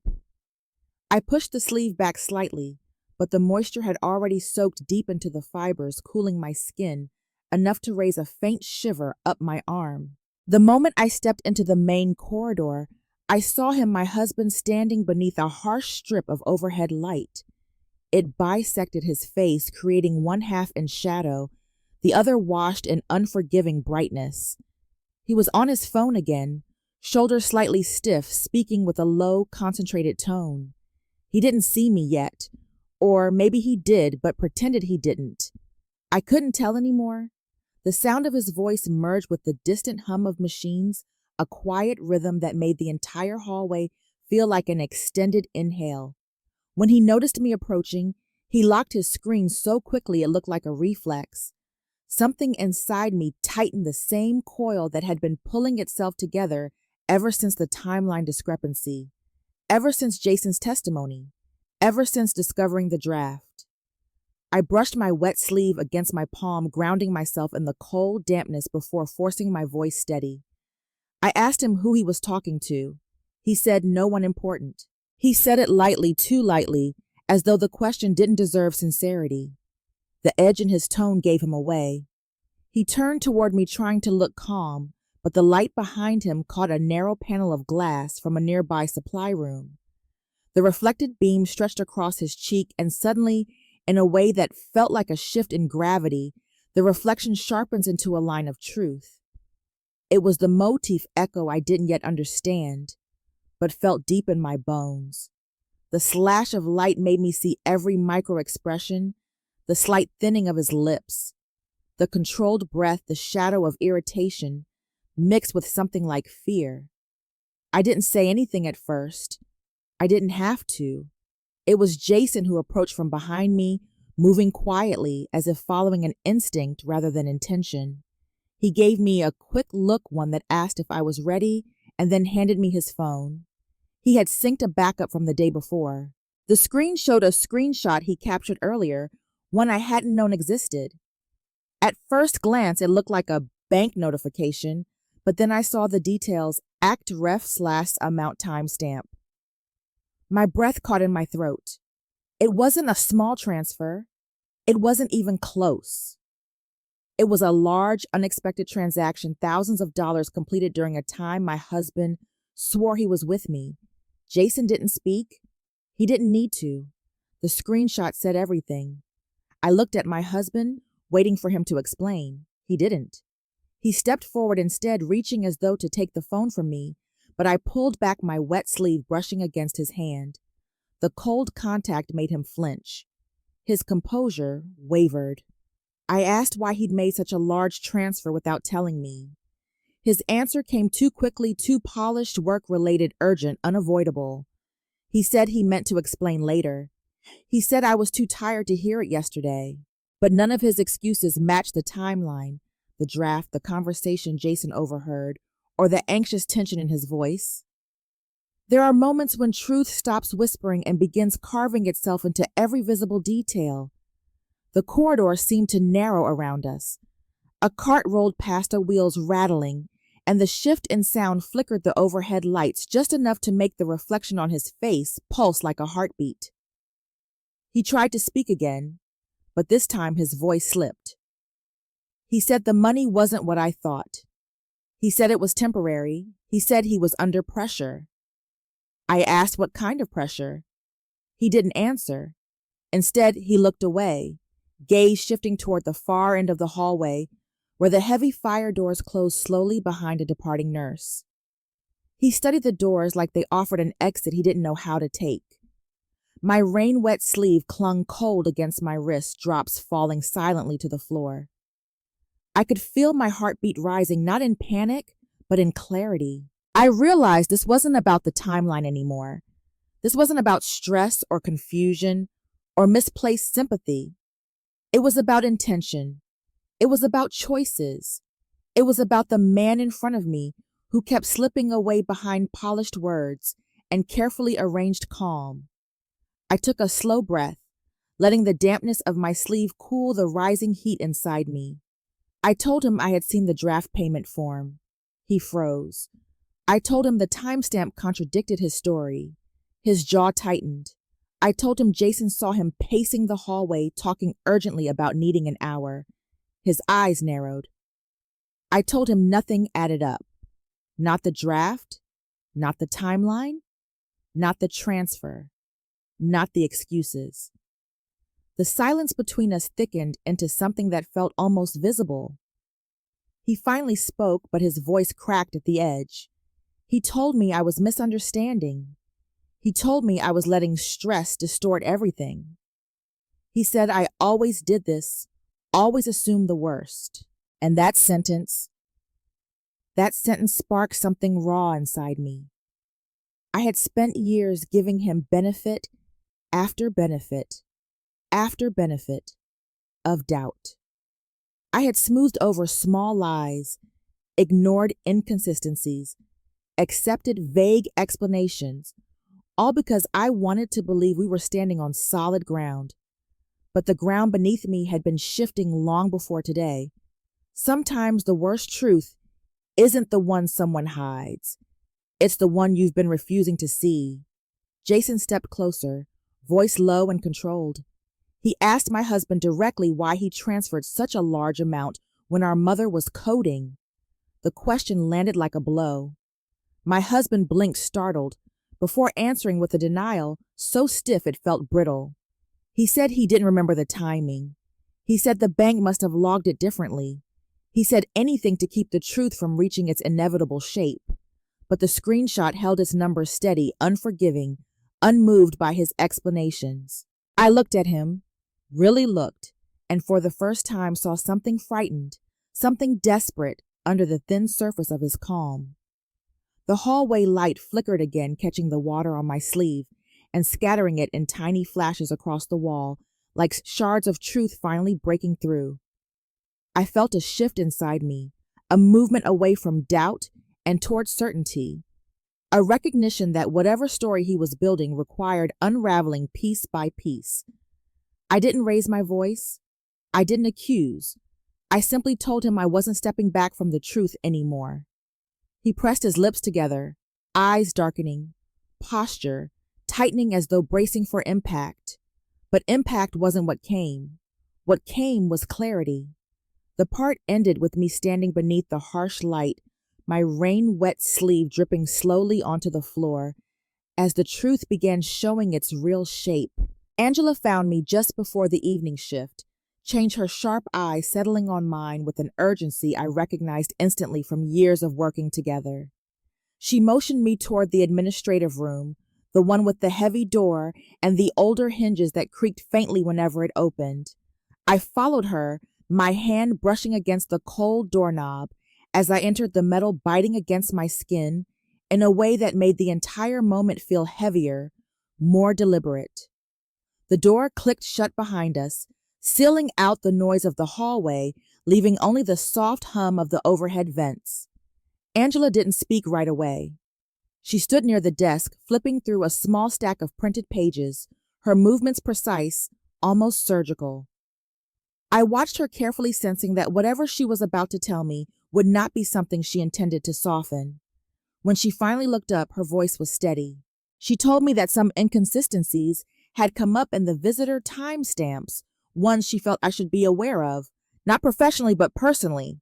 I pushed the sleeve back slightly, but the moisture had already soaked deep into the fibers, cooling my skin enough to raise a faint shiver up my arm. The moment I stepped into the main corridor, I saw him, my husband, standing beneath a harsh strip of overhead light. It bisected his face, creating one half in shadow, the other washed in unforgiving brightness. He was on his phone again, shoulders slightly stiff, speaking with a low, concentrated tone. He didn't see me yet, or maybe he did, but pretended he didn't. I couldn't tell anymore. The sound of his voice merged with the distant hum of machines, a quiet rhythm that made the entire hallway feel like an extended inhale. When he noticed me approaching, he locked his screen so quickly it looked like a reflex. Something inside me tightened, the same coil that had been pulling itself together ever since the timeline discrepancy, ever since Jason's testimony, ever since discovering the draft. I brushed my wet sleeve against my palm, grounding myself in the cold dampness before forcing my voice steady. I asked him who he was talking to. He said no one important. He said it lightly, too lightly, as though the question didn't deserve sincerity. The edge in his tone gave him away. He turned toward me, trying to look calm, but the light behind him caught a narrow panel of glass from a nearby supply room. The reflected beam stretched across his cheek, and suddenly, in a way that felt like a shift in gravity, the reflection sharpens into a line of truth. It was the motif echo I didn't yet understand, but felt deep in my bones. The slash of light made me see every micro-expression, the slight thinning of his lips, the controlled breath, the shadow of irritation, mixed with something like fear. I didn't say anything at first. I didn't have to. It was Jason who approached from behind me, moving quietly as if following an instinct rather than intention. He gave me a quick look, one that asked if I was ready, and then handed me his phone. He had synced a backup from the day before. The screen showed a screenshot he captured earlier, one I hadn't known existed. At first glance, it looked like a bank notification, but then I saw the details, @ref/amount timestamp. My breath caught in my throat. It wasn't a small transfer. It wasn't even close. It was a large, unexpected transaction, thousands of dollars completed during a time my husband swore he was with me. Jason didn't speak. He didn't need to. The screenshot said everything. I looked at my husband, waiting for him to explain. He didn't. He stepped forward instead, reaching as though to take the phone from me, but I pulled back my wet sleeve, brushing against his hand. The cold contact made him flinch. His composure wavered. I asked why he'd made such a large transfer without telling me. His answer came too quickly, too polished, work-related, urgent, unavoidable. He said he meant to explain later. He said I was too tired to hear it yesterday. But none of his excuses matched the timeline, the draft, the conversation Jason overheard, or the anxious tension in his voice. There are moments when truth stops whispering and begins carving itself into every visible detail. The corridor seemed to narrow around us. A cart rolled past, our wheels rattling, and the shift in sound flickered the overhead lights just enough to make the reflection on his face pulse like a heartbeat. He tried to speak again, but this time his voice slipped. He said the money wasn't what I thought. He said it was temporary. He said he was under pressure. I asked what kind of pressure. He didn't answer. Instead, he looked away, gaze shifting toward the far end of the hallway, where the heavy fire doors closed slowly behind a departing nurse. He studied the doors like they offered an exit he didn't know how to take. My rain-wet sleeve clung cold against my wrist, drops falling silently to the floor. I could feel my heartbeat rising, not in panic, but in clarity. I realized this wasn't about the timeline anymore. This wasn't about stress or confusion or misplaced sympathy. It was about intention. It was about choices. It was about the man in front of me who kept slipping away behind polished words and carefully arranged calm. I took a slow breath, letting the dampness of my sleeve cool the rising heat inside me. I told him I had seen the draft payment form. He froze. I told him the timestamp contradicted his story. His jaw tightened. I told him Jason saw him pacing the hallway, talking urgently about needing an hour. His eyes narrowed. I told him nothing added up. Not the draft, not the timeline, not the transfer, not the excuses. The silence between us thickened into something that felt almost visible. He finally spoke, but his voice cracked at the edge. He told me I was misunderstanding. He told me I was letting stress distort everything. He said I always did this, always assumed the worst. And that sentence sparked something raw inside me. I had spent years giving him benefit after benefit after benefit of doubt. I had smoothed over small lies, ignored inconsistencies, accepted vague explanations, all because I wanted to believe we were standing on solid ground. But the ground beneath me had been shifting long before today. Sometimes the worst truth isn't the one someone hides. It's the one you've been refusing to see. Jason stepped closer, voice low and controlled. He asked my husband directly why he transferred such a large amount when our mother was coding. The question landed like a blow. My husband blinked, startled, before answering with a denial so stiff it felt brittle. He said he didn't remember the timing. He said the bank must have logged it differently. He said anything to keep the truth from reaching its inevitable shape. But the screenshot held its numbers steady, unforgiving, unmoved by his explanations. I looked at him, really looked, and for the first time saw something frightened, something desperate under the thin surface of his calm. The hallway light flickered again, catching the water on my sleeve and scattering it in tiny flashes across the wall, like shards of truth finally breaking through. I felt a shift inside me, a movement away from doubt and toward certainty, a recognition that whatever story he was building required unraveling piece by piece. I didn't raise my voice. I didn't accuse. I simply told him I wasn't stepping back from the truth anymore. He pressed his lips together, eyes darkening, posture tightening as though bracing for impact. But impact wasn't what came. What came was clarity. The part ended with me standing beneath the harsh light, my rain-wet sleeve dripping slowly onto the floor as the truth began showing its real shape. Angela found me just before the evening shift, changed her sharp eyes settling on mine with an urgency I recognized instantly from years of working together. She motioned me toward the administrative room, the one with the heavy door and the older hinges that creaked faintly whenever it opened. I followed her, my hand brushing against the cold doorknob as I entered, the metal biting against my skin in a way that made the entire moment feel heavier, more deliberate. The door clicked shut behind us, sealing out the noise of the hallway, leaving only the soft hum of the overhead vents. Angela didn't speak right away. She stood near the desk, flipping through a small stack of printed pages, her movements precise, almost surgical. I watched her carefully, sensing that whatever she was about to tell me would not be something she intended to soften. When she finally looked up, her voice was steady. She told me that some inconsistencies had come up in the visitor timestamps, ones she felt I should be aware of, not professionally but personally.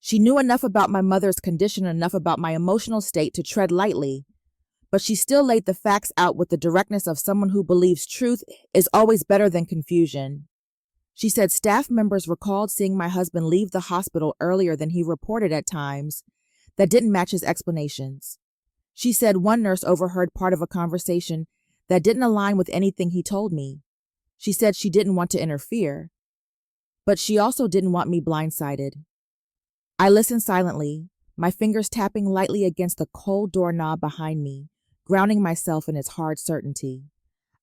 She knew enough about my mother's condition, enough about my emotional state to tread lightly, but she still laid the facts out with the directness of someone who believes truth is always better than confusion. She said staff members recalled seeing my husband leave the hospital earlier than he reported at times that didn't match his explanations. She said one nurse overheard part of a conversation that didn't align with anything he told me. She said she didn't want to interfere, but she also didn't want me blindsided. I listened silently, my fingers tapping lightly against the cold doorknob behind me, grounding myself in its hard certainty.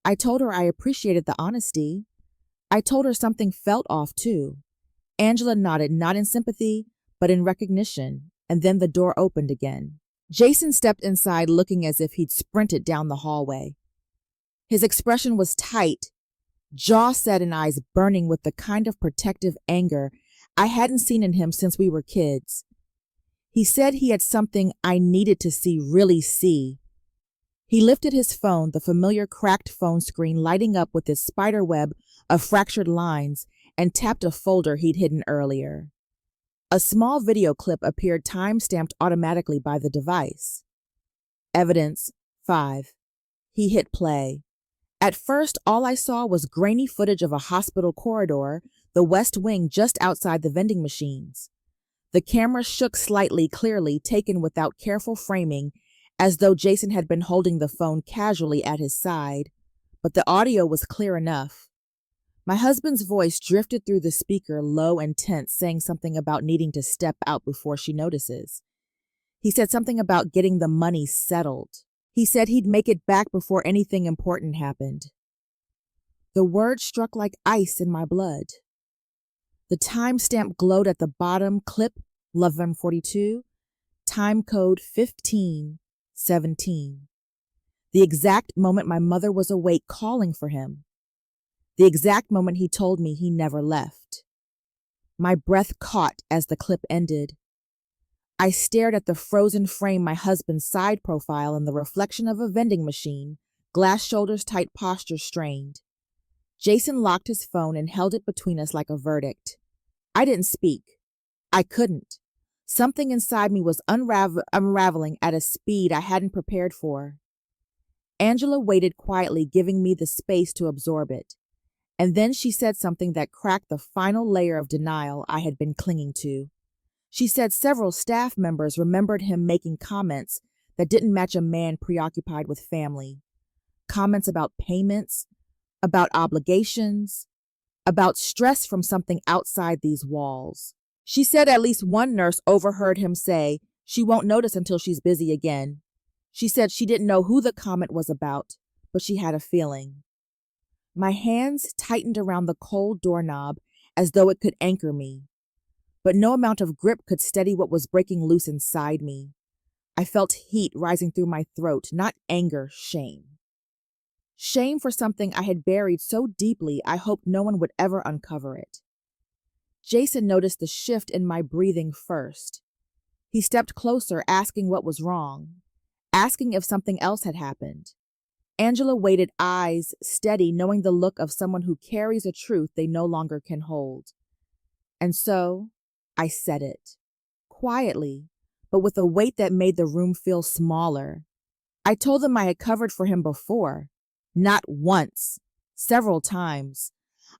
I told her I appreciated the honesty. I told her something felt off too. Angela nodded, not in sympathy, but in recognition, and then the door opened again. Jason stepped inside looking as if he'd sprinted down the hallway. His expression was tight, jaw set and eyes burning with the kind of protective anger I hadn't seen in him since we were kids. He said he had something I needed to see, really see. He lifted his phone, the familiar cracked phone screen lighting up with its spider web of fractured lines, and tapped a folder he'd hidden earlier. A small video clip appeared time-stamped automatically by the device. Evidence 5. He hit play. At first, all I saw was grainy footage of a hospital corridor, the west wing just outside the vending machines. The camera shook slightly, clearly taken without careful framing, as though Jason had been holding the phone casually at his side, but the audio was clear enough. My husband's voice drifted through the speaker, low and tense, saying something about needing to step out before she notices. He said something about getting the money settled. He said he'd make it back before anything important happened. The word struck like ice in my blood. The timestamp glowed at the bottom, clip 11:42, time code 15:17. The exact moment my mother was awake calling for him. The exact moment he told me he never left. My breath caught as the clip ended. I stared at the frozen frame, my husband's side profile and the reflection of a vending machine, glass shoulders, tight posture strained. Jason locked his phone and held it between us like a verdict. I didn't speak. I couldn't. Something inside me was unraveling at a speed I hadn't prepared for. Angela waited quietly, giving me the space to absorb it. And then she said something that cracked the final layer of denial I had been clinging to. She said several staff members remembered him making comments that didn't match a man preoccupied with family. comments about payments, about obligations, about stress from something outside these walls. She said at least one nurse overheard him say she won't notice until she's busy again. She said she didn't know who the comment was about, but she had a feeling. My hands tightened around the cold doorknob as though it could anchor me, but no amount of grip could steady what was breaking loose inside me. I felt heat rising through my throat, not anger, shame. Shame for something I had buried so deeply I hoped no one would ever uncover it. Jason noticed the shift in my breathing first. He stepped closer, asking what was wrong, asking if something else had happened. Angela waited, eyes steady, knowing the look of someone who carries a truth they no longer can hold. And so, I said it, quietly, but with a weight that made the room feel smaller. I told them I had covered for him before, not once, several times.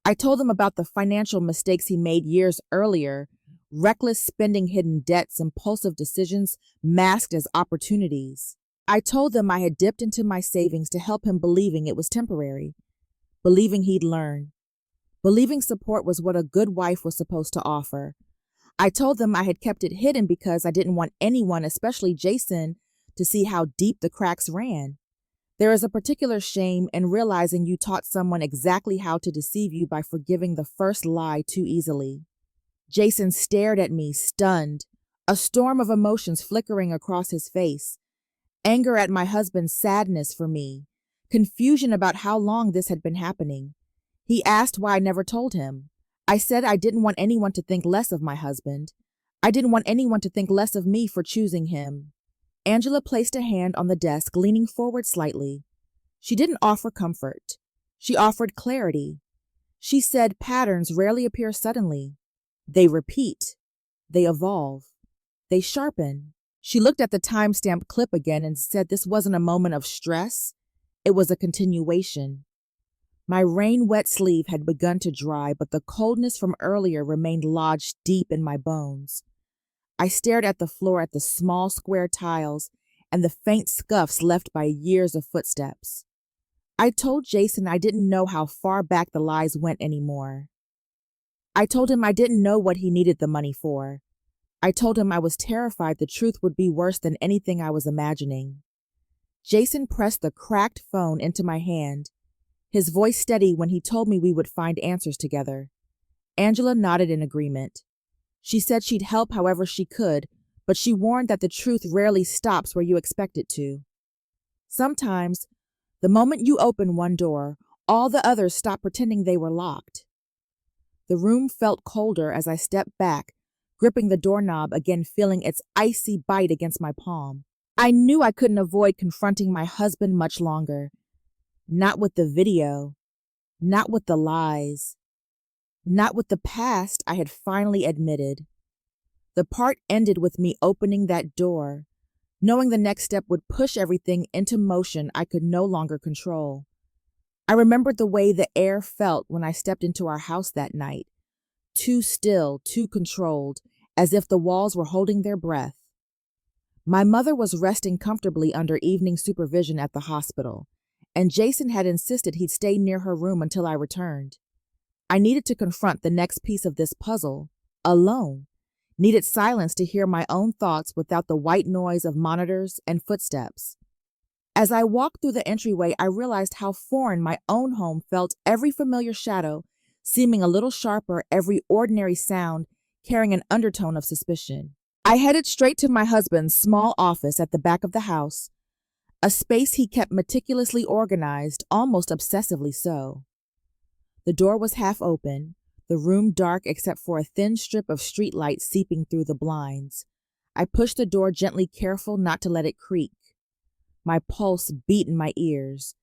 I told them about the financial mistakes he made years earlier, reckless spending, hidden debts, impulsive decisions masked as opportunities. I told them I had dipped into my savings to help him, believing it was temporary, believing he'd learn, believing support was what a good wife was supposed to offer. I told them I had kept it hidden because I didn't want anyone, especially Jason, to see how deep the cracks ran. There is a particular shame in realizing you taught someone exactly how to deceive you by forgiving the first lie too easily. Jason stared at me, stunned, a storm of emotions flickering across his face. Anger at my husband's sadness for me, confusion about how long this had been happening. He asked why I never told him. I said I didn't want anyone to think less of my husband. I didn't want anyone to think less of me for choosing him. Angela placed a hand on the desk, leaning forward slightly. She didn't offer comfort. She offered clarity. She said patterns rarely appear suddenly. They repeat. They evolve. They sharpen. She looked at the timestamp clip again and said this wasn't a moment of stress. It was a continuation. My rain-wet sleeve had begun to dry, but the coldness from earlier remained lodged deep in my bones. I stared at the floor, at the small square tiles, and the faint scuffs left by years of footsteps. I told Jason I didn't know how far back the lies went anymore. I told him I didn't know what he needed the money for. I told him I was terrified the truth would be worse than anything I was imagining. Jason pressed the cracked phone into my hand, his voice steady when he told me we would find answers together. Angela nodded in agreement. She said she'd help however she could, but she warned that the truth rarely stops where you expect it to. Sometimes, the moment you open one door, all the others stop pretending they were locked. The room felt colder as I stepped back, gripping the doorknob again, feeling its icy bite against my palm. I knew I couldn't avoid confronting my husband much longer. Not with the video, not with the lies, not with the past I had finally admitted. The part ended with me opening that door, knowing the next step would push everything into motion I could no longer control. I remembered the way the air felt when I stepped into our house that night, too still, too controlled, as if the walls were holding their breath. My mother was resting comfortably under evening supervision at the hospital, and Jason had insisted he'd stay near her room until I returned. I needed to confront the next piece of this puzzle, alone, needed silence to hear my own thoughts without the white noise of monitors and footsteps. As I walked through the entryway, I realized how foreign my own home felt, every familiar shadow seeming a little sharper, every ordinary sound carrying an undertone of suspicion. I headed straight to my husband's small office at the back of the house, a space he kept meticulously organized, almost obsessively so. The door was half open, the room dark except for a thin strip of streetlight seeping through the blinds. I pushed the door gently, careful not to let it creak. My pulse beat in my ears.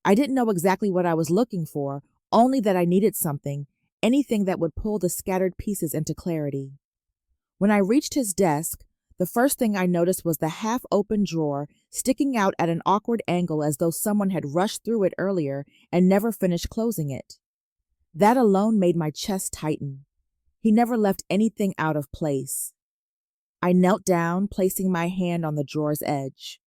I didn't know exactly what I was looking for, only that I needed something, anything that would pull the scattered pieces into clarity. When I reached his desk, the first thing I noticed was the half-open drawer sticking out at an awkward angle as though someone had rushed through it earlier and never finished closing it. That alone made my chest tighten. He never left anything out of place. I knelt down, placing my hand on the drawer's edge.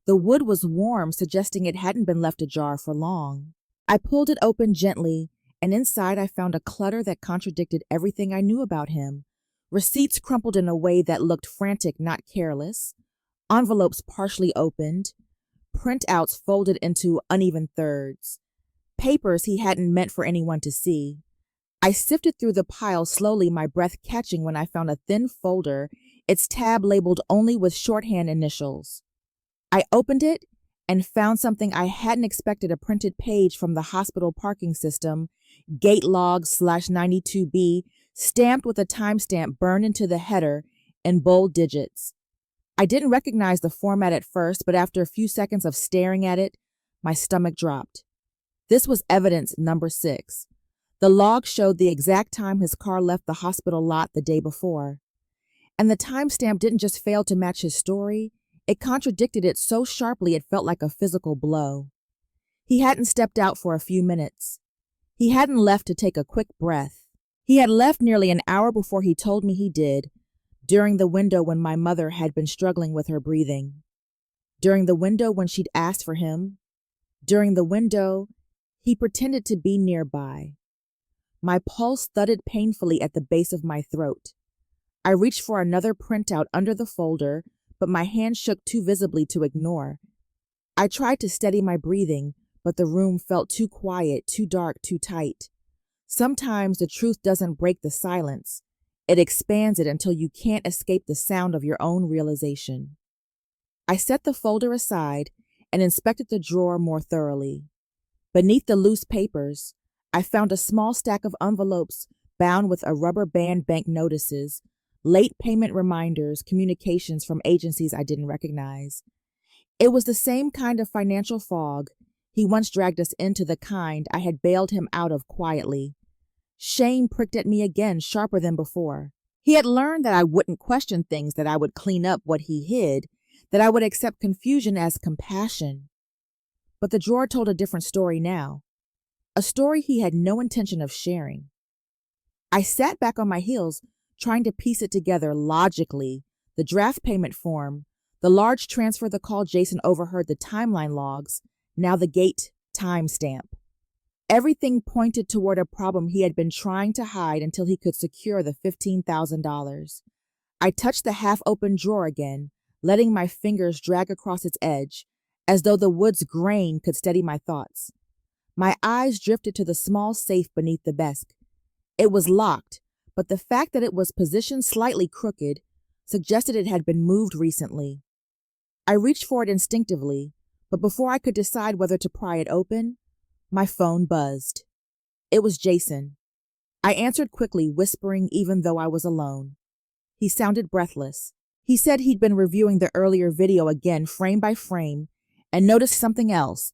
The wood was warm, suggesting it hadn't been left ajar for long. I pulled it open gently, and inside I found a clutter that contradicted everything I knew about him. Receipts crumpled in a way that looked frantic, not careless. Envelopes partially opened. Printouts folded into uneven thirds. Papers he hadn't meant for anyone to see. I sifted through the pile slowly, my breath catching when I found a thin folder, its tab labeled only with shorthand initials. I opened it and found something I hadn't expected, a printed page from the hospital parking system, gate log /92B, stamped with a timestamp burned into the header in bold digits. I didn't recognize the format at first, but after a few seconds of staring at it, my stomach dropped. This was evidence number 6. The log showed the exact time his car left the hospital lot the day before. And the timestamp didn't just fail to match his story, it contradicted it so sharply it felt like a physical blow. He hadn't stepped out for a few minutes. He hadn't left to take a quick breath. He had left nearly an hour before he told me he did, during the window when my mother had been struggling with her breathing. During the window when she'd asked for him. During the window he pretended to be nearby. My pulse thudded painfully at the base of my throat. I reached for another printout under the folder, but my hand shook too visibly to ignore. I tried to steady my breathing, but the room felt too quiet, too dark, too tight. Sometimes the truth doesn't break the silence. It expands it until you can't escape the sound of your own realization. I set the folder aside and inspected the drawer more thoroughly. Beneath the loose papers, I found a small stack of envelopes bound with a rubber band bank notices, late payment reminders, communications from agencies I didn't recognize. It was the same kind of financial fog he once dragged us into, the kind I had bailed him out of quietly. Shame pricked at me again, sharper than before. He had learned that I wouldn't question things, that I would clean up what he hid, that I would accept confusion as compassion. But the drawer told a different story now. A story he had no intention of sharing. I sat back on my heels, trying to piece it together logically. The draft payment form, the large transfer, the call Jason overheard, the timeline logs, now the gate timestamp. Everything pointed toward a problem he had been trying to hide until he could secure the $15,000. I touched the half-open drawer again, letting my fingers drag across its edge, as though the wood's grain could steady my thoughts. My eyes drifted to the small safe beneath the desk. It was locked, but the fact that it was positioned slightly crooked suggested it had been moved recently. I reached for it instinctively, but before I could decide whether to pry it open, my phone buzzed. It was Jason. I answered quickly, whispering even though I was alone. He sounded breathless. He said he'd been reviewing the earlier video again, frame by frame, and noticed something else.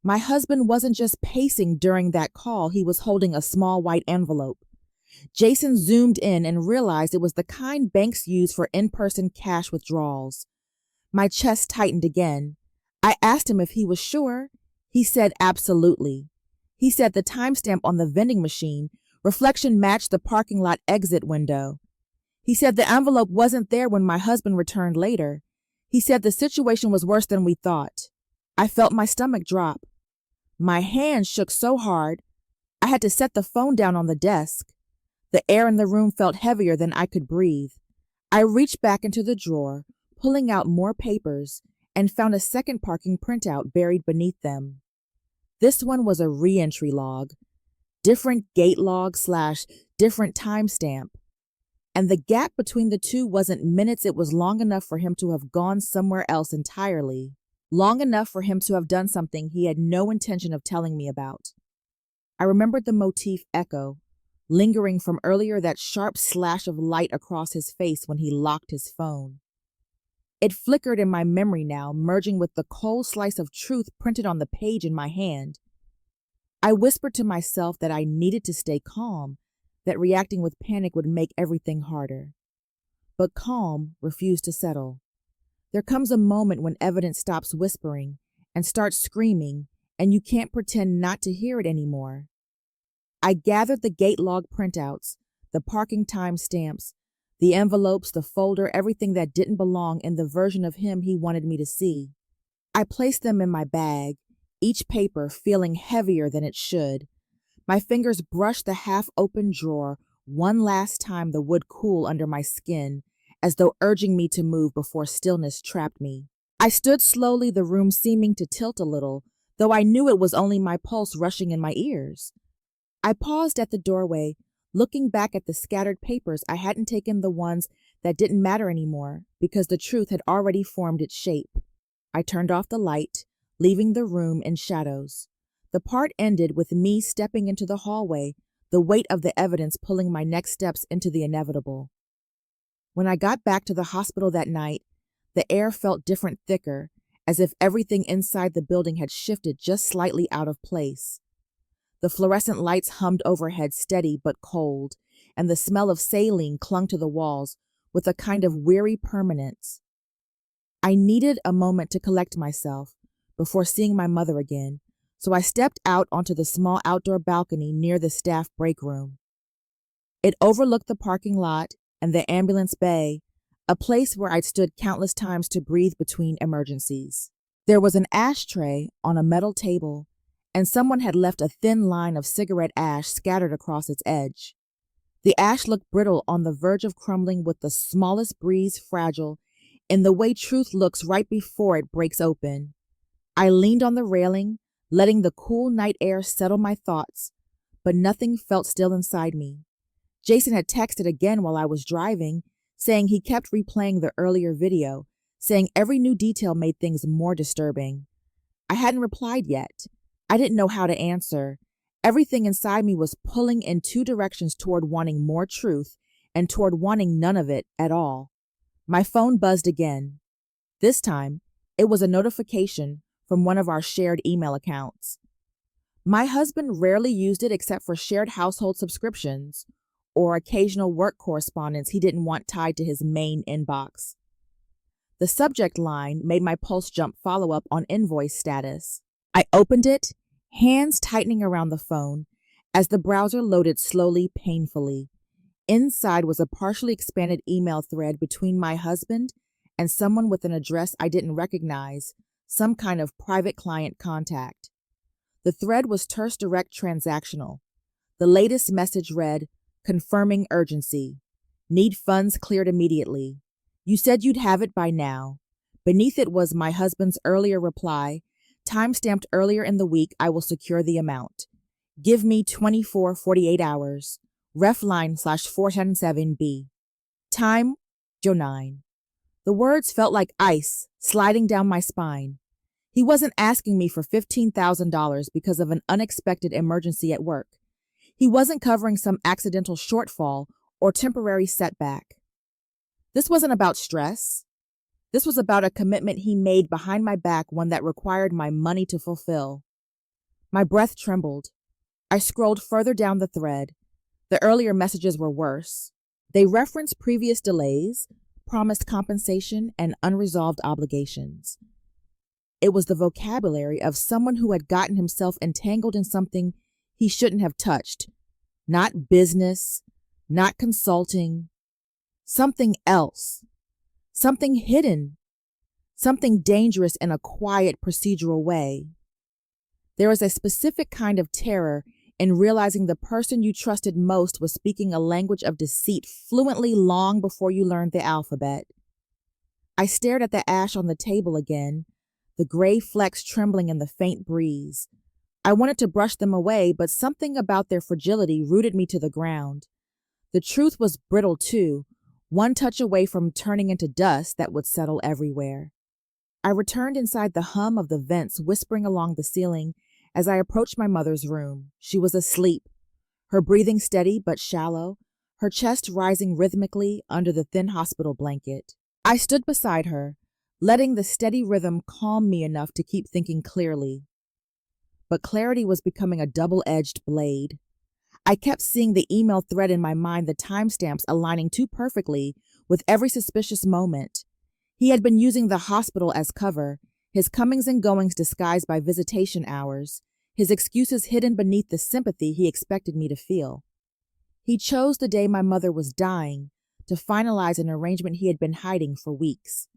My husband wasn't just pacing during that call, he was holding a small white envelope. Jason zoomed in and realized it was the kind banks use for in-person cash withdrawals. My chest tightened again. I asked him if he was sure. He said absolutely. He said the timestamp on the vending machine reflection matched the parking lot exit window. He said the envelope wasn't there when my husband returned later. He said the situation was worse than we thought. I felt my stomach drop. My hand shook so hard, I had to set the phone down on the desk. The air in the room felt heavier than I could breathe. I reached back into the drawer, pulling out more papers, and found a second parking printout buried beneath them. This one was a re-entry log, different gate log / different timestamp. And the gap between the two wasn't minutes, it was long enough for him to have gone somewhere else entirely. Long enough for him to have done something he had no intention of telling me about. I remembered the motif echo, lingering from earlier, that sharp slash of light across his face when he locked his phone. It flickered in my memory now, merging with the cold slice of truth printed on the page in my hand. I whispered to myself that I needed to stay calm, that reacting with panic would make everything harder. But calm refused to settle. There comes a moment when evidence stops whispering and starts screaming, and you can't pretend not to hear it anymore. I gathered the gate log printouts, the parking time stamps, the envelopes, the folder, everything that didn't belong in the version of him he wanted me to see. I placed them in my bag, each paper feeling heavier than it should. My fingers brushed the half-open drawer one last time, the wood cool under my skin, as though urging me to move before stillness trapped me. I stood slowly, the room seeming to tilt a little, though I knew it was only my pulse rushing in my ears. I paused at the doorway, looking back at the scattered papers. I hadn't taken the ones that didn't matter anymore, because the truth had already formed its shape. I turned off the light, leaving the room in shadows. The part ended with me stepping into the hallway, the weight of the evidence pulling my next steps into the inevitable. When I got back to the hospital that night, the air felt different, thicker, as if everything inside the building had shifted just slightly out of place. The fluorescent lights hummed overhead, steady but cold, and the smell of saline clung to the walls with a kind of weary permanence. I needed a moment to collect myself before seeing my mother again, so I stepped out onto the small outdoor balcony near the staff break room. It overlooked the parking lot and the ambulance bay, a place where I'd stood countless times to breathe between emergencies. There was an ashtray on a metal table, and someone had left a thin line of cigarette ash scattered across its edge. The ash looked brittle, on the verge of crumbling, with the smallest breeze, fragile in the way truth looks right before it breaks open. I leaned on the railing, letting the cool night air settle my thoughts, but nothing felt still inside me. Jason had texted again while I was driving, saying he kept replaying the earlier video, saying every new detail made things more disturbing. I hadn't replied yet. I didn't know how to answer. Everything inside me was pulling in two directions, toward wanting more truth and toward wanting none of it at all. My phone buzzed again. This time, it was a notification from one of our shared email accounts. My husband rarely used it except for shared household subscriptions or occasional work correspondence he didn't want tied to his main inbox. The subject line made my pulse jump: follow-up on invoice status. I opened it, hands tightening around the phone as the browser loaded slowly, painfully. Inside was a partially expanded email thread between my husband and someone with an address I didn't recognize, some kind of private client contact. The thread was terse, direct, transactional. The latest message read, confirming urgency. Need funds cleared immediately. You said you'd have it by now. Beneath it was my husband's earlier reply, time-stamped earlier in the week. I will secure the amount. Give me 24-48 hours. Ref line /477B. Time, Joe 9. The words felt like ice sliding down my spine. He wasn't asking me for $15,000 because of an unexpected emergency at work. He wasn't covering some accidental shortfall or temporary setback. This wasn't about stress. This was about a commitment he made behind my back, one that required my money to fulfill. My breath trembled. I scrolled further down the thread. The earlier messages were worse. They referenced previous delays, promised compensation, and unresolved obligations. It was the vocabulary of someone who had gotten himself entangled in something he shouldn't have touched. Not business, not consulting, something else, something hidden, something dangerous in a quiet, procedural way. There is a specific kind of terror in realizing the person you trusted most was speaking a language of deceit fluently long before you learned the alphabet. I stared at the ash on the table again, the gray flecks trembling in the faint breeze. I wanted to brush them away, but something about their fragility rooted me to the ground. The truth was brittle too, one touch away from turning into dust that would settle everywhere. I returned inside, the hum of the vents whispering along the ceiling as I approached my mother's room. She was asleep, her breathing steady but shallow, her chest rising rhythmically under the thin hospital blanket. I stood beside her, letting the steady rhythm calm me enough to keep thinking clearly. But clarity was becoming a double-edged blade. I kept seeing the email thread in my mind, the timestamps aligning too perfectly with every suspicious moment. He had been using the hospital as cover, his comings and goings disguised by visitation hours, his excuses hidden beneath the sympathy he expected me to feel. He chose the day my mother was dying to finalize an arrangement he had been hiding for weeks.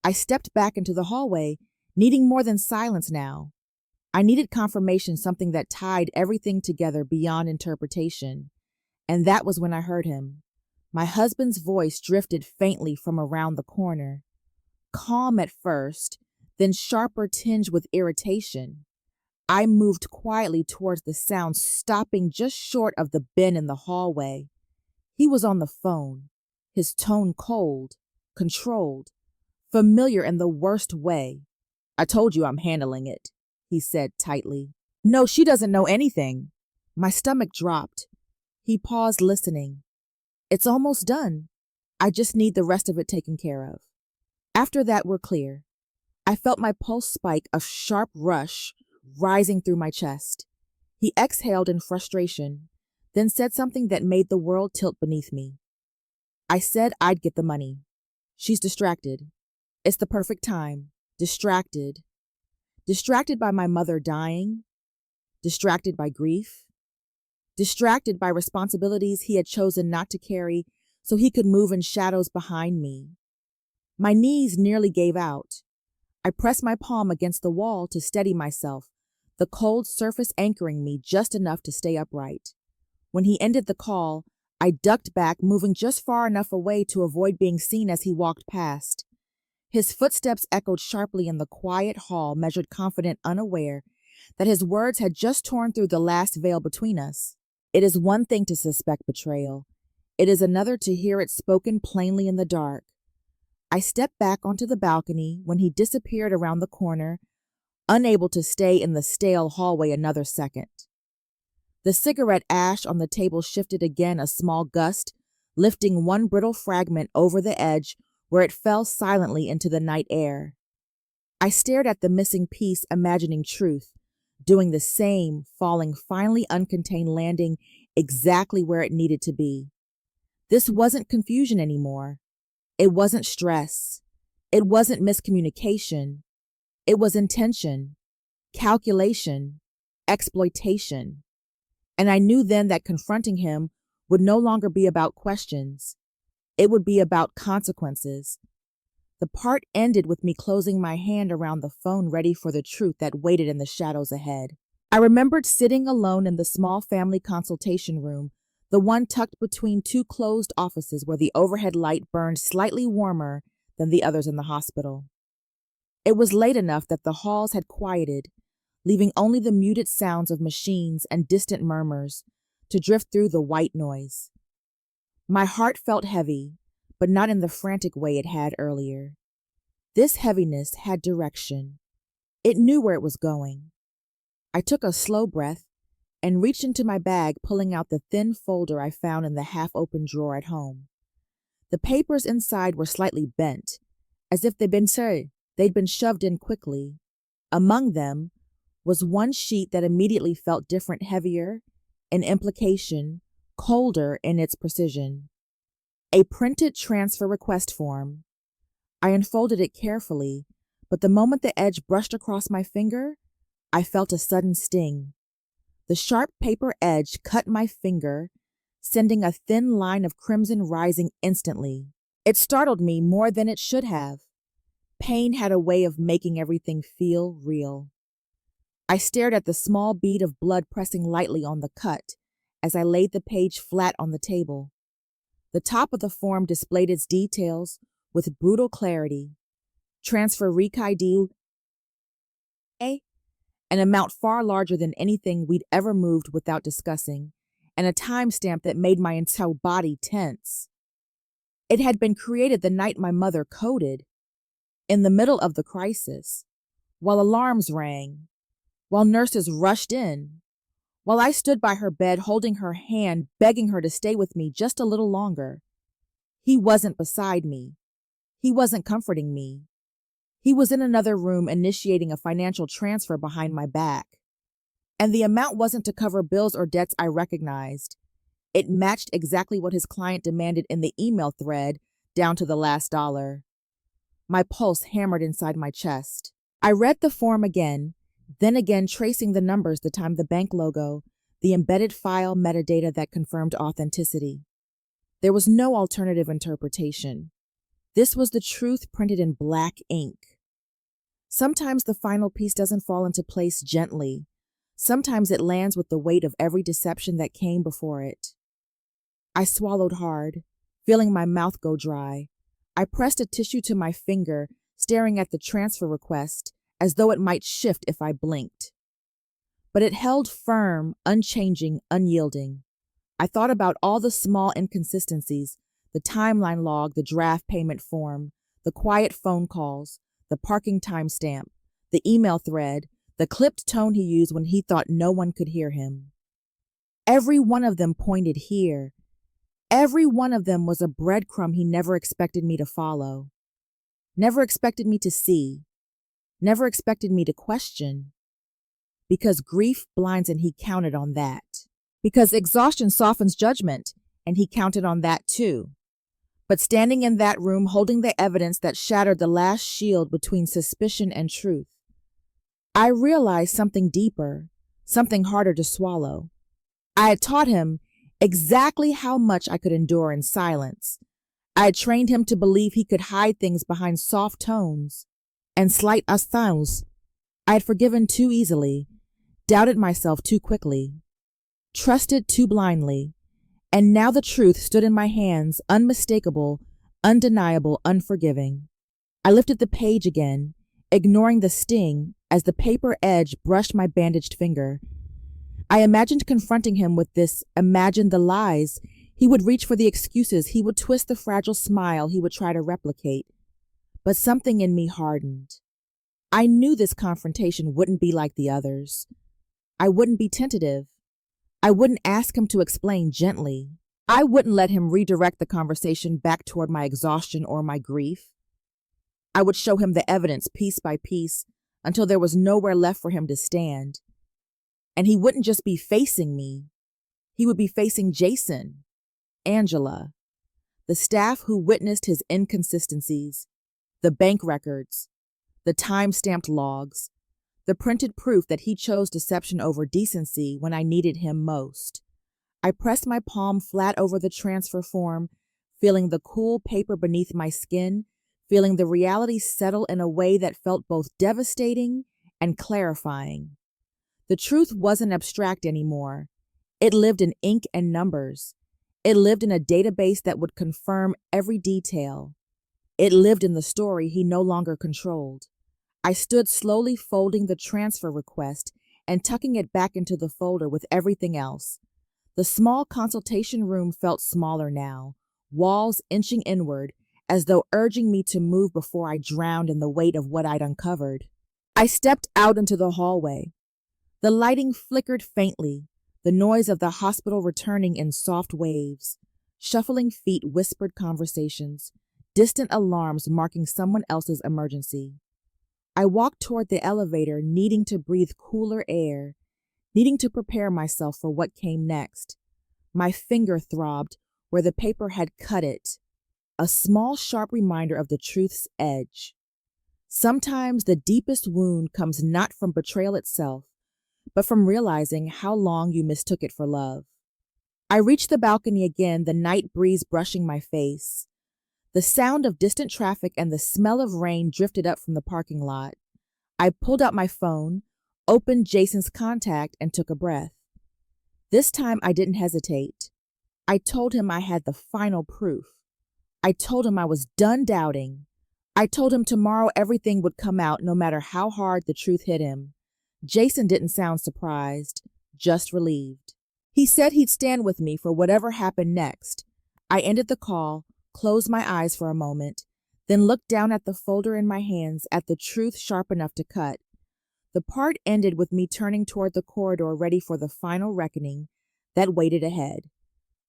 I stepped back into the hallway, needing more than silence now. I needed confirmation, something that tied everything together beyond interpretation. And that was when I heard him. My husband's voice drifted faintly from around the corner. Calm at first, then sharper tinged with irritation. I moved quietly towards the sound, stopping just short of the bin in the hallway. He was on the phone, his tone cold, controlled, familiar in the worst way. "I told you I'm handling it," he said tightly. "No, she doesn't know anything." My stomach dropped. He paused, listening. "It's almost done. I just need the rest of it taken care of. After that, we're clear." I felt my pulse spike, a sharp rush rising through my chest. He exhaled in frustration, then said something that made the world tilt beneath me. "I said I'd get the money. She's distracted. It's the perfect time. Distracted. Distracted by my mother dying. Distracted by grief. Distracted by responsibilities he had chosen not to carry so he could move in shadows behind me." My knees nearly gave out. I pressed my palm against the wall to steady myself, the cold surface anchoring me just enough to stay upright. When he ended the call, I ducked back, moving just far enough away to avoid being seen as he walked past. His footsteps echoed sharply in the quiet hall, measured confident, unaware that his words had just torn through the last veil between us. It is one thing to suspect betrayal. It is another to hear it spoken plainly in the dark. I stepped back onto the balcony when he disappeared around the corner, unable to stay in the stale hallway another second. The cigarette ash on the table shifted again, a small gust, lifting one brittle fragment over the edge where it fell silently into the night air. I stared at the missing piece, imagining truth, doing the same, falling finally uncontained, landing exactly where it needed to be. This wasn't confusion anymore. It wasn't stress. It wasn't miscommunication. It was intention, calculation, exploitation. And I knew then that confronting him would no longer be about questions. It would be about consequences. The part ended with me closing my hand around the phone, ready for the truth that waited in the shadows ahead. I remembered sitting alone in the small family consultation room, the one tucked between two closed offices where the overhead light burned slightly warmer than the others in the hospital. It was late enough that the halls had quieted, leaving only the muted sounds of machines and distant murmurs to drift through the white noise. My heart felt heavy, but not in the frantic way it had earlier. This heaviness had direction. It knew where it was going. I took a slow breath and reached into my bag, pulling out the thin folder I found in the half-open drawer at home. The papers inside were slightly bent, as if they'd been shoved in quickly. Among them was one sheet that immediately felt different, heavier in implication, colder in its precision. A printed transfer request form. I unfolded it carefully, but the moment the edge brushed across my finger, I felt a sudden sting. The sharp paper edge cut my finger, sending a thin line of crimson rising instantly. It startled me more than it should have. Pain had a way of making everything feel real. I stared at the small bead of blood pressing lightly on the cut as I laid the page flat on the table. The top of the form displayed its details with brutal clarity. Transfer rec ID, an amount far larger than anything we'd ever moved without discussing, and a timestamp that made my entire body tense. It had been created the night my mother coded, in the middle of the crisis, while alarms rang, while nurses rushed in, while I stood by her bed holding her hand, begging her to stay with me just a little longer. He wasn't beside me. He wasn't comforting me. He was in another room initiating a financial transfer behind my back. And the amount wasn't to cover bills or debts I recognized. It matched exactly what his client demanded in the email thread, down to the last dollar. My pulse hammered inside my chest. I read the form again, then again, tracing the numbers, the time, the bank logo, the embedded file metadata that confirmed authenticity. There was no alternative interpretation. This was the truth printed in black ink. Sometimes the final piece doesn't fall into place gently. Sometimes it lands with the weight of every deception that came before it. I swallowed hard, feeling my mouth go dry. I pressed a tissue to my finger, staring at the transfer request as though it might shift if I blinked. But it held firm, unchanging, unyielding. I thought about all the small inconsistencies, the timeline log, the draft payment form, the quiet phone calls, the parking timestamp, the email thread, the clipped tone he used when he thought no one could hear him. Every one of them pointed here. Every one of them was a breadcrumb he never expected me to follow, never expected me to see, never expected me to question. Because grief blinds and he counted on that. Because exhaustion softens judgment and he counted on that too. But standing in that room holding the evidence that shattered the last shield between suspicion and truth, I realized something deeper, something harder to swallow. I had taught him exactly how much I could endure in silence. I had trained him to believe he could hide things behind soft tones and slight accents. I had forgiven too easily, doubted myself too quickly, trusted too blindly, and now the truth stood in my hands, unmistakable, undeniable, unforgiving. I lifted the page again, ignoring the sting as the paper edge brushed my bandaged finger. I imagined confronting him with this, imagined the lies. He would reach for the excuses, he would twist the fragile smile he would try to replicate. But something in me hardened. I knew this confrontation wouldn't be like the others. I wouldn't be tentative. I wouldn't ask him to explain gently. I wouldn't let him redirect the conversation back toward my exhaustion or my grief. I would show him the evidence piece by piece until there was nowhere left for him to stand. And he wouldn't just be facing me. He would be facing Jason, Angela, the staff who witnessed his inconsistencies, the bank records, the time-stamped logs, the printed proof that he chose deception over decency when I needed him most. I pressed my palm flat over the transfer form, feeling the cool paper beneath my skin, feeling the reality settle in a way that felt both devastating and clarifying. The truth wasn't abstract anymore. It lived in ink and numbers. It lived in a database that would confirm every detail. It lived in the story he no longer controlled. I stood slowly folding the transfer request and tucking it back into the folder with everything else. The small consultation room felt smaller now, walls inching inward, as though urging me to move before I drowned in the weight of what I'd uncovered. I stepped out into the hallway. The lighting flickered faintly, the noise of the hospital returning in soft waves. Shuffling feet whispered conversations, distant alarms marking someone else's emergency. I walked toward the elevator, needing to breathe cooler air, needing to prepare myself for what came next. My finger throbbed where the paper had cut it, a small, sharp reminder of the truth's edge. Sometimes the deepest wound comes not from betrayal itself, but from realizing how long you mistook it for love. I reached the balcony again, the night breeze brushing my face. The sound of distant traffic and the smell of rain drifted up from the parking lot. I pulled out my phone, opened Jason's contact, and took a breath. This time I didn't hesitate. I told him I had the final proof. I told him I was done doubting. I told him tomorrow everything would come out no matter how hard the truth hit him. Jason didn't sound surprised, just relieved. He said he'd stand with me for whatever happened next. I ended the call, closed my eyes for a moment, then looked down at the folder in my hands, at the truth sharp enough to cut. The part ended with me turning toward the corridor, ready for the final reckoning that waited ahead.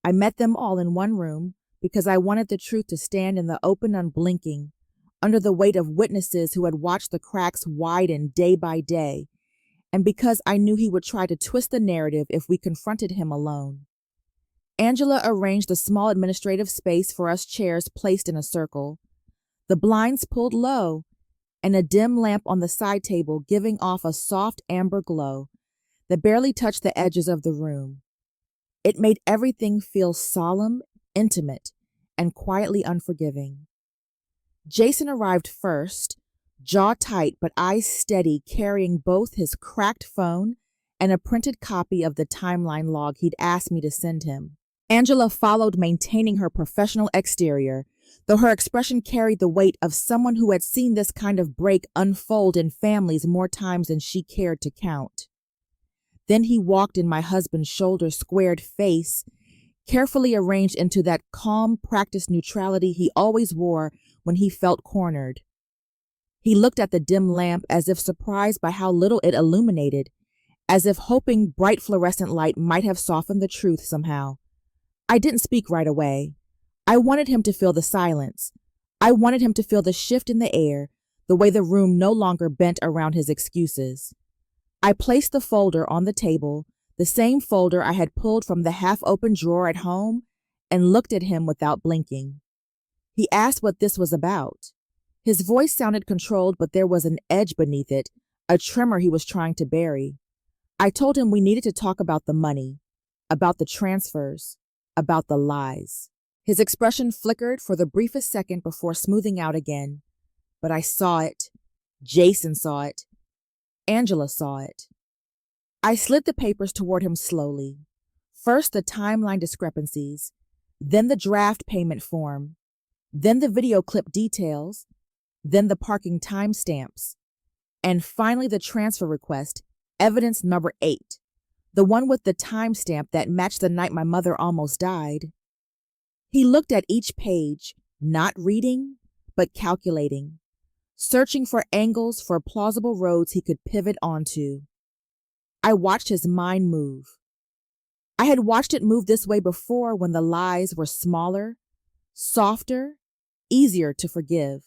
I met them all in one room because I wanted the truth to stand in the open, unblinking, under the weight of witnesses who had watched the cracks widen day by day, and because I knew he would try to twist the narrative if we confronted him alone. Angela arranged a small administrative space for us, chairs placed in a circle, the blinds pulled low, and a dim lamp on the side table giving off a soft amber glow that barely touched the edges of the room. It made everything feel solemn, intimate, and quietly unforgiving. Jason arrived first, jaw tight but eyes steady, carrying both his cracked phone and a printed copy of the timeline log he'd asked me to send him. Angela followed, maintaining her professional exterior, though her expression carried the weight of someone who had seen this kind of break unfold in families more times than she cared to count. Then he walked in my husband's shoulder-squared face, carefully arranged into that calm, practiced neutrality he always wore when he felt cornered. He looked at the dim lamp as if surprised by how little it illuminated, as if hoping bright fluorescent light might have softened the truth somehow. I didn't speak right away. I wanted him to feel the silence. I wanted him to feel the shift in the air, the way the room no longer bent around his excuses. I placed the folder on the table, the same folder I had pulled from the half-open drawer at home, and looked at him without blinking. He asked what this was about. His voice sounded controlled, but there was an edge beneath it, a tremor he was trying to bury. I told him we needed to talk about the money, about the transfers, about the lies. His expression flickered for the briefest second before smoothing out again. But I saw it. Jason saw it. Angela saw it. I slid the papers toward him slowly. First the timeline discrepancies, then the draft payment form, then the video clip details, then the parking timestamps, and finally the transfer request, evidence number 8, the one with the timestamp that matched the night my mother almost died. He looked at each page, not reading, but calculating, searching for angles, for plausible roads he could pivot onto. I watched his mind move. I had watched it move this way before when the lies were smaller, softer, easier to forgive.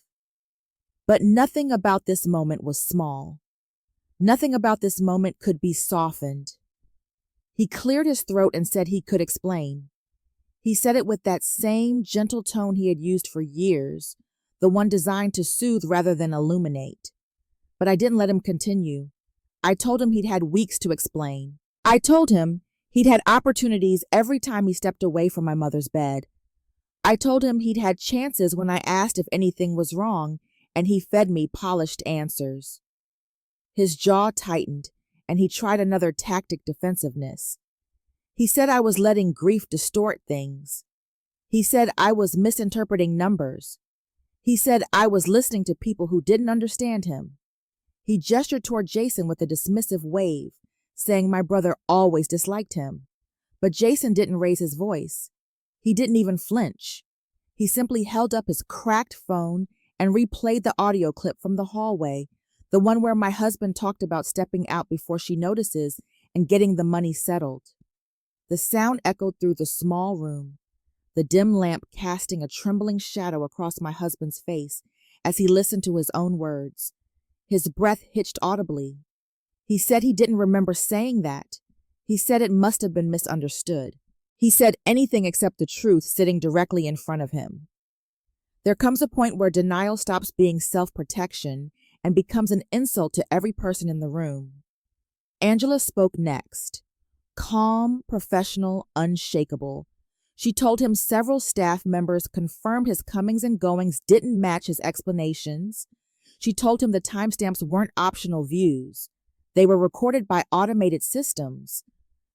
But nothing about this moment was small. Nothing about this moment could be softened. He cleared his throat and said he could explain. He said it with that same gentle tone he had used for years, the one designed to soothe rather than illuminate. But I didn't let him continue. I told him he'd had weeks to explain. I told him he'd had opportunities every time he stepped away from my mother's bed. I told him he'd had chances when I asked if anything was wrong, and he fed me polished answers. His jaw tightened, and he tried another tactic: defensiveness. He said I was letting grief distort things. He said I was misinterpreting numbers. He said I was listening to people who didn't understand him. He gestured toward Jason with a dismissive wave, saying my brother always disliked him. But Jason didn't raise his voice. He didn't even flinch. He simply held up his cracked phone and replayed the audio clip from the hallway, the one where my husband talked about stepping out before she notices and getting the money settled. The sound echoed through the small room, the dim lamp casting a trembling shadow across my husband's face as he listened to his own words. His breath hitched audibly. He said he didn't remember saying that. He said it must have been misunderstood. He said anything except the truth sitting directly in front of him. There comes a point where denial stops being self-protection and becomes an insult to every person in the room. Angela spoke next. Calm, professional, unshakable. She told him several staff members confirmed his comings and goings didn't match his explanations. She told him the timestamps weren't optional views. They were recorded by automated systems.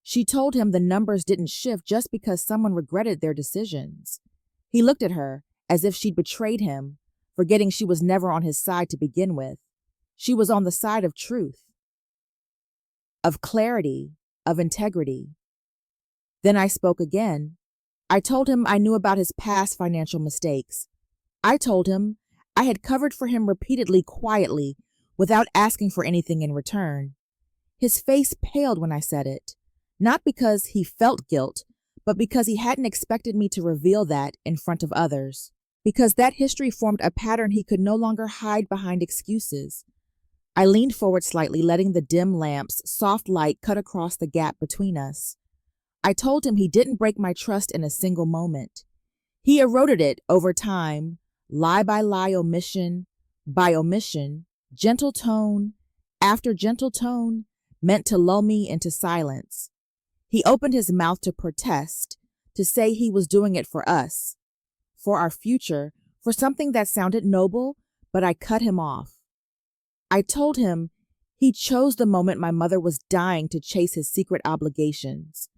She told him the numbers didn't shift just because someone regretted their decisions. He looked at her as if she'd betrayed him, forgetting she was never on his side to begin with. She was on the side of truth, of clarity, of integrity. Then I spoke again. I told him I knew about his past financial mistakes. I told him I had covered for him repeatedly, quietly, without asking for anything in return. His face paled when I said it, not because he felt guilt, but because he hadn't expected me to reveal that in front of others, because that history formed a pattern he could no longer hide behind excuses. I leaned forward slightly, letting the dim lamp's soft light cut across the gap between us. I told him he didn't break my trust in a single moment. He eroded it over time, lie by lie, omission by omission, gentle tone after gentle tone, meant to lull me into silence. He opened his mouth to protest, to say he was doing it for us, for our future, for something that sounded noble, but I cut him off. I told him he chose the moment my mother was dying to chase his secret obligations.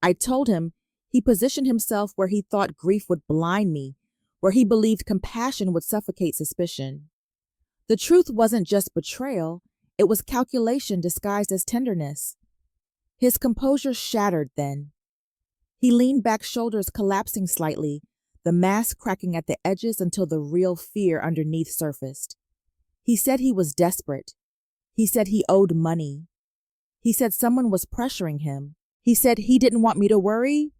I told him he positioned himself where he thought grief would blind me, where he believed compassion would suffocate suspicion. The truth wasn't just betrayal, it was calculation disguised as tenderness. His composure shattered then. He leaned back, shoulders collapsing slightly, the mask cracking at the edges until the real fear underneath surfaced. He said he was desperate. He said he owed money. He said someone was pressuring him. He said he didn't want me to worry,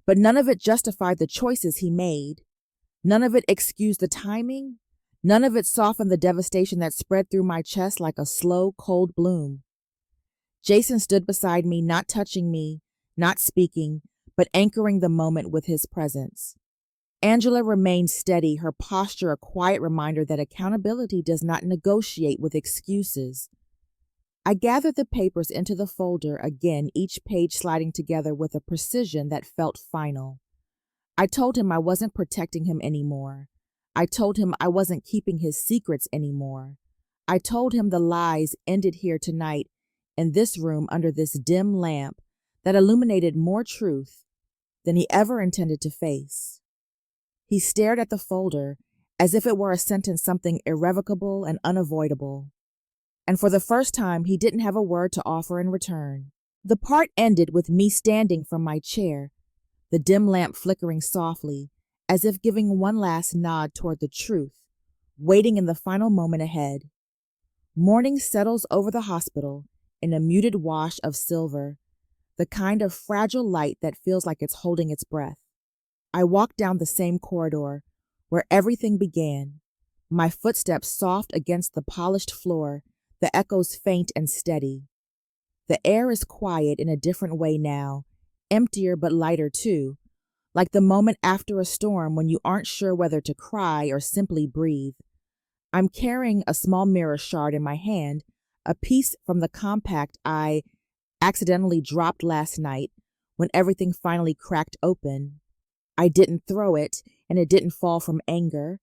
but none of it justified the choices he made. None of it excused the timing. None of it softened the devastation that spread through my chest like a slow, cold bloom. Jason stood beside me, not touching me, not speaking, but anchoring the moment with his presence. Angela remained steady, her posture a quiet reminder that accountability does not negotiate with excuses. I gathered the papers into the folder again, each page sliding together with a precision that felt final. I told him I wasn't protecting him anymore. I told him I wasn't keeping his secrets anymore. I told him the lies ended here tonight, in this room under this dim lamp that illuminated more truth than he ever intended to face. He stared at the folder as if it were a sentence, something irrevocable and unavoidable. And for the first time, he didn't have a word to offer in return. The part ended with me standing from my chair, the dim lamp flickering softly, as if giving one last nod toward the truth, waiting in the final moment ahead. Morning settles over the hospital in a muted wash of silver, the kind of fragile light that feels like it's holding its breath. I walk down the same corridor where everything began, my footsteps soft against the polished floor, the echoes faint and steady. The air is quiet in a different way now, emptier but lighter too, like the moment after a storm when you aren't sure whether to cry or simply breathe. I'm carrying a small mirror shard in my hand, a piece from the compact I accidentally dropped last night when everything finally cracked open. I didn't throw it, and it didn't fall from anger.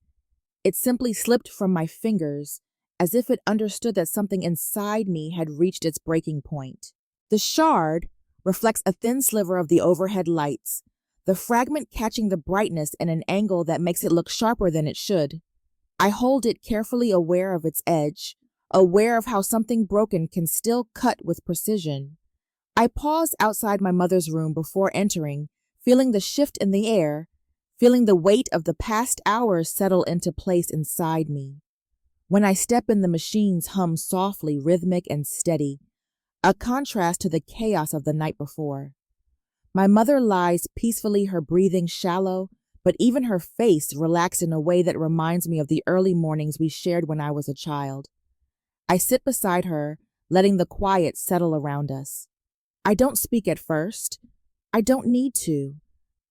It simply slipped from my fingers, as if it understood that something inside me had reached its breaking point. The shard reflects a thin sliver of the overhead lights, the fragment catching the brightness in an angle that makes it look sharper than it should. I hold it carefully, aware of its edge, aware of how something broken can still cut with precision. I paused outside my mother's room before entering, feeling the shift in the air, feeling the weight of the past hours settle into place inside me. When I step in, the machines hum softly, rhythmic and steady, a contrast to the chaos of the night before. My mother lies peacefully, her breathing shallow, but even her face relaxed in a way that reminds me of the early mornings we shared when I was a child. I sit beside her, letting the quiet settle around us. I don't speak at first. I don't need to.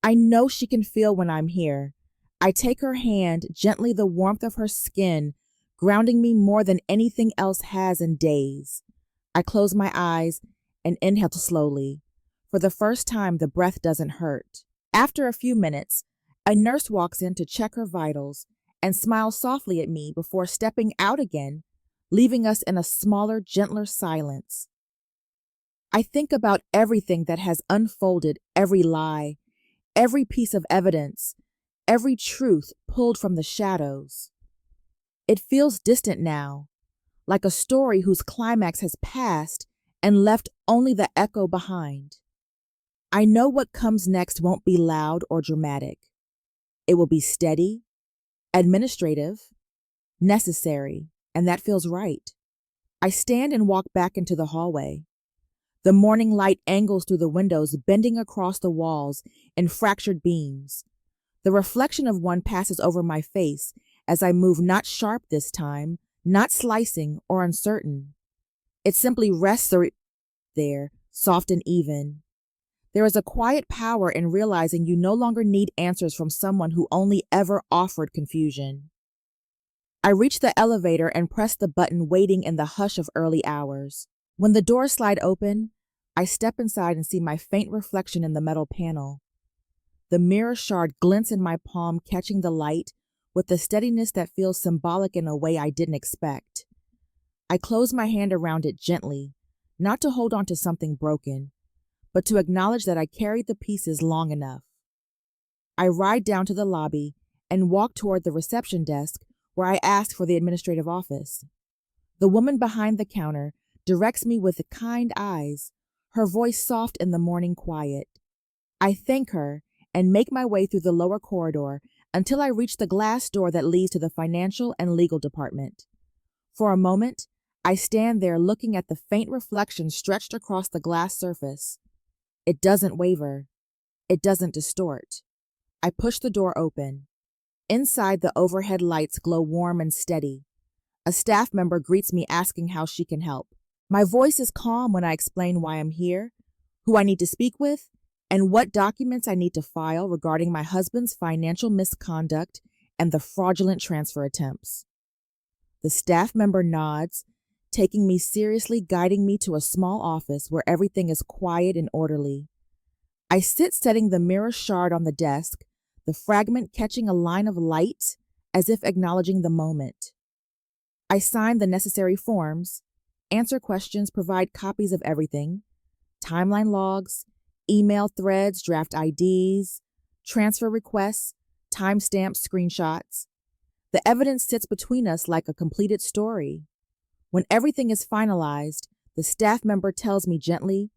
I know she can feel when I'm here. I take her hand, gently, the warmth of her skin, grounding me more than anything else has in days. I close my eyes and inhale slowly. For the first time, the breath doesn't hurt. After a few minutes, a nurse walks in to check her vitals and smiles softly at me before stepping out again, leaving us in a smaller, gentler silence. I think about everything that has unfolded, every lie, every piece of evidence, every truth pulled from the shadows. It feels distant now, like a story whose climax has passed and left only the echo behind. I know what comes next won't be loud or dramatic. It will be steady, administrative, necessary, and that feels right. I stand and walk back into the hallway. The morning light angles through the windows, bending across the walls in fractured beams. The reflection of one passes over my face as I move, not sharp this time, not slicing or uncertain. It simply rests there, soft and even. There is a quiet power in realizing you no longer need answers from someone who only ever offered confusion. I reach the elevator and press the button, waiting in the hush of early hours. When the doors slide open, I step inside and see my faint reflection in the metal panel. The mirror shard glints in my palm, catching the light with the steadiness that feels symbolic in a way I didn't expect. I close my hand around it gently, not to hold on to something broken, but to acknowledge that I carried the pieces long enough. I ride down to the lobby and walk toward the reception desk where I ask for the administrative office. The woman behind the counter directs me with kind eyes, her voice soft in the morning quiet. I thank her and make my way through the lower corridor until I reach the glass door that leads to the financial and legal department. For a moment, I stand there looking at the faint reflection stretched across the glass surface. It doesn't waver. It doesn't distort. I push the door open. Inside, the overhead lights glow warm and steady. A staff member greets me asking how she can help. My voice is calm when I explain why I'm here, who I need to speak with, and what documents I need to file regarding my husband's financial misconduct and the fraudulent transfer attempts. The staff member nods, taking me seriously, guiding me to a small office where everything is quiet and orderly. I sit setting the mirror shard on the desk, the fragment catching a line of light as if acknowledging the moment. I sign the necessary forms, answer questions, provide copies of everything, timeline logs, email threads, draft IDs, transfer requests, timestamps, screenshots. The evidence sits between us like a completed story. When everything is finalized, the staff member tells me gently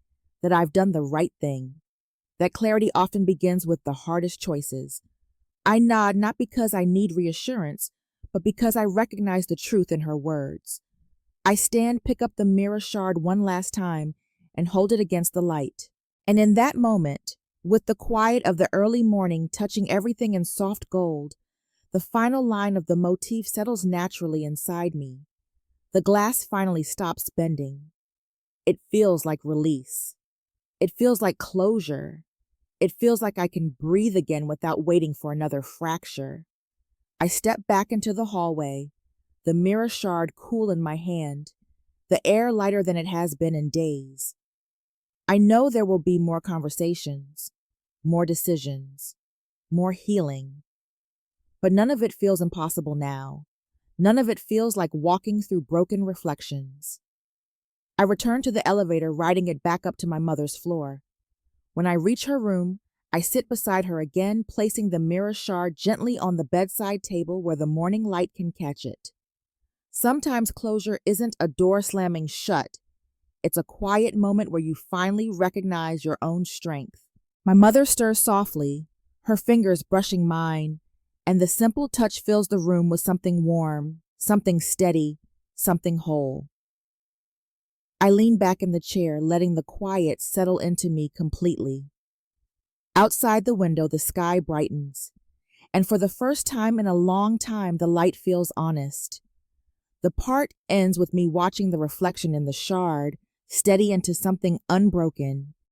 that I've done the right thing. That clarity often begins with the hardest choices. I nod not because I need reassurance, but because I recognize the truth in her words. I stand, pick up the mirror shard one last time, and hold it against the light. And in that moment, with the quiet of the early morning touching everything in soft gold, the final line of the motif settles naturally inside me. The glass finally stops bending. It feels like release. It feels like closure. It feels like I can breathe again without waiting for another fracture. I step back into the hallway, the mirror shard cool in my hand, the air lighter than it has been in days. I know there will be more conversations, more decisions, more healing. But none of it feels impossible now. None of it feels like walking through broken reflections. I return to the elevator, riding it back up to my mother's floor. When I reach her room, I sit beside her again, placing the mirror shard gently on the bedside table where the morning light can catch it. Sometimes closure isn't a door slamming shut. It's a quiet moment where you finally recognize your own strength. My mother stirs softly, her fingers brushing mine, and the simple touch fills the room with something warm, something steady, something whole. I lean back in the chair, letting the quiet settle into me completely. Outside the window, the sky brightens, and for the first time in a long time, the light feels honest. The part ends with me watching the reflection in the shard steady into something unbroken,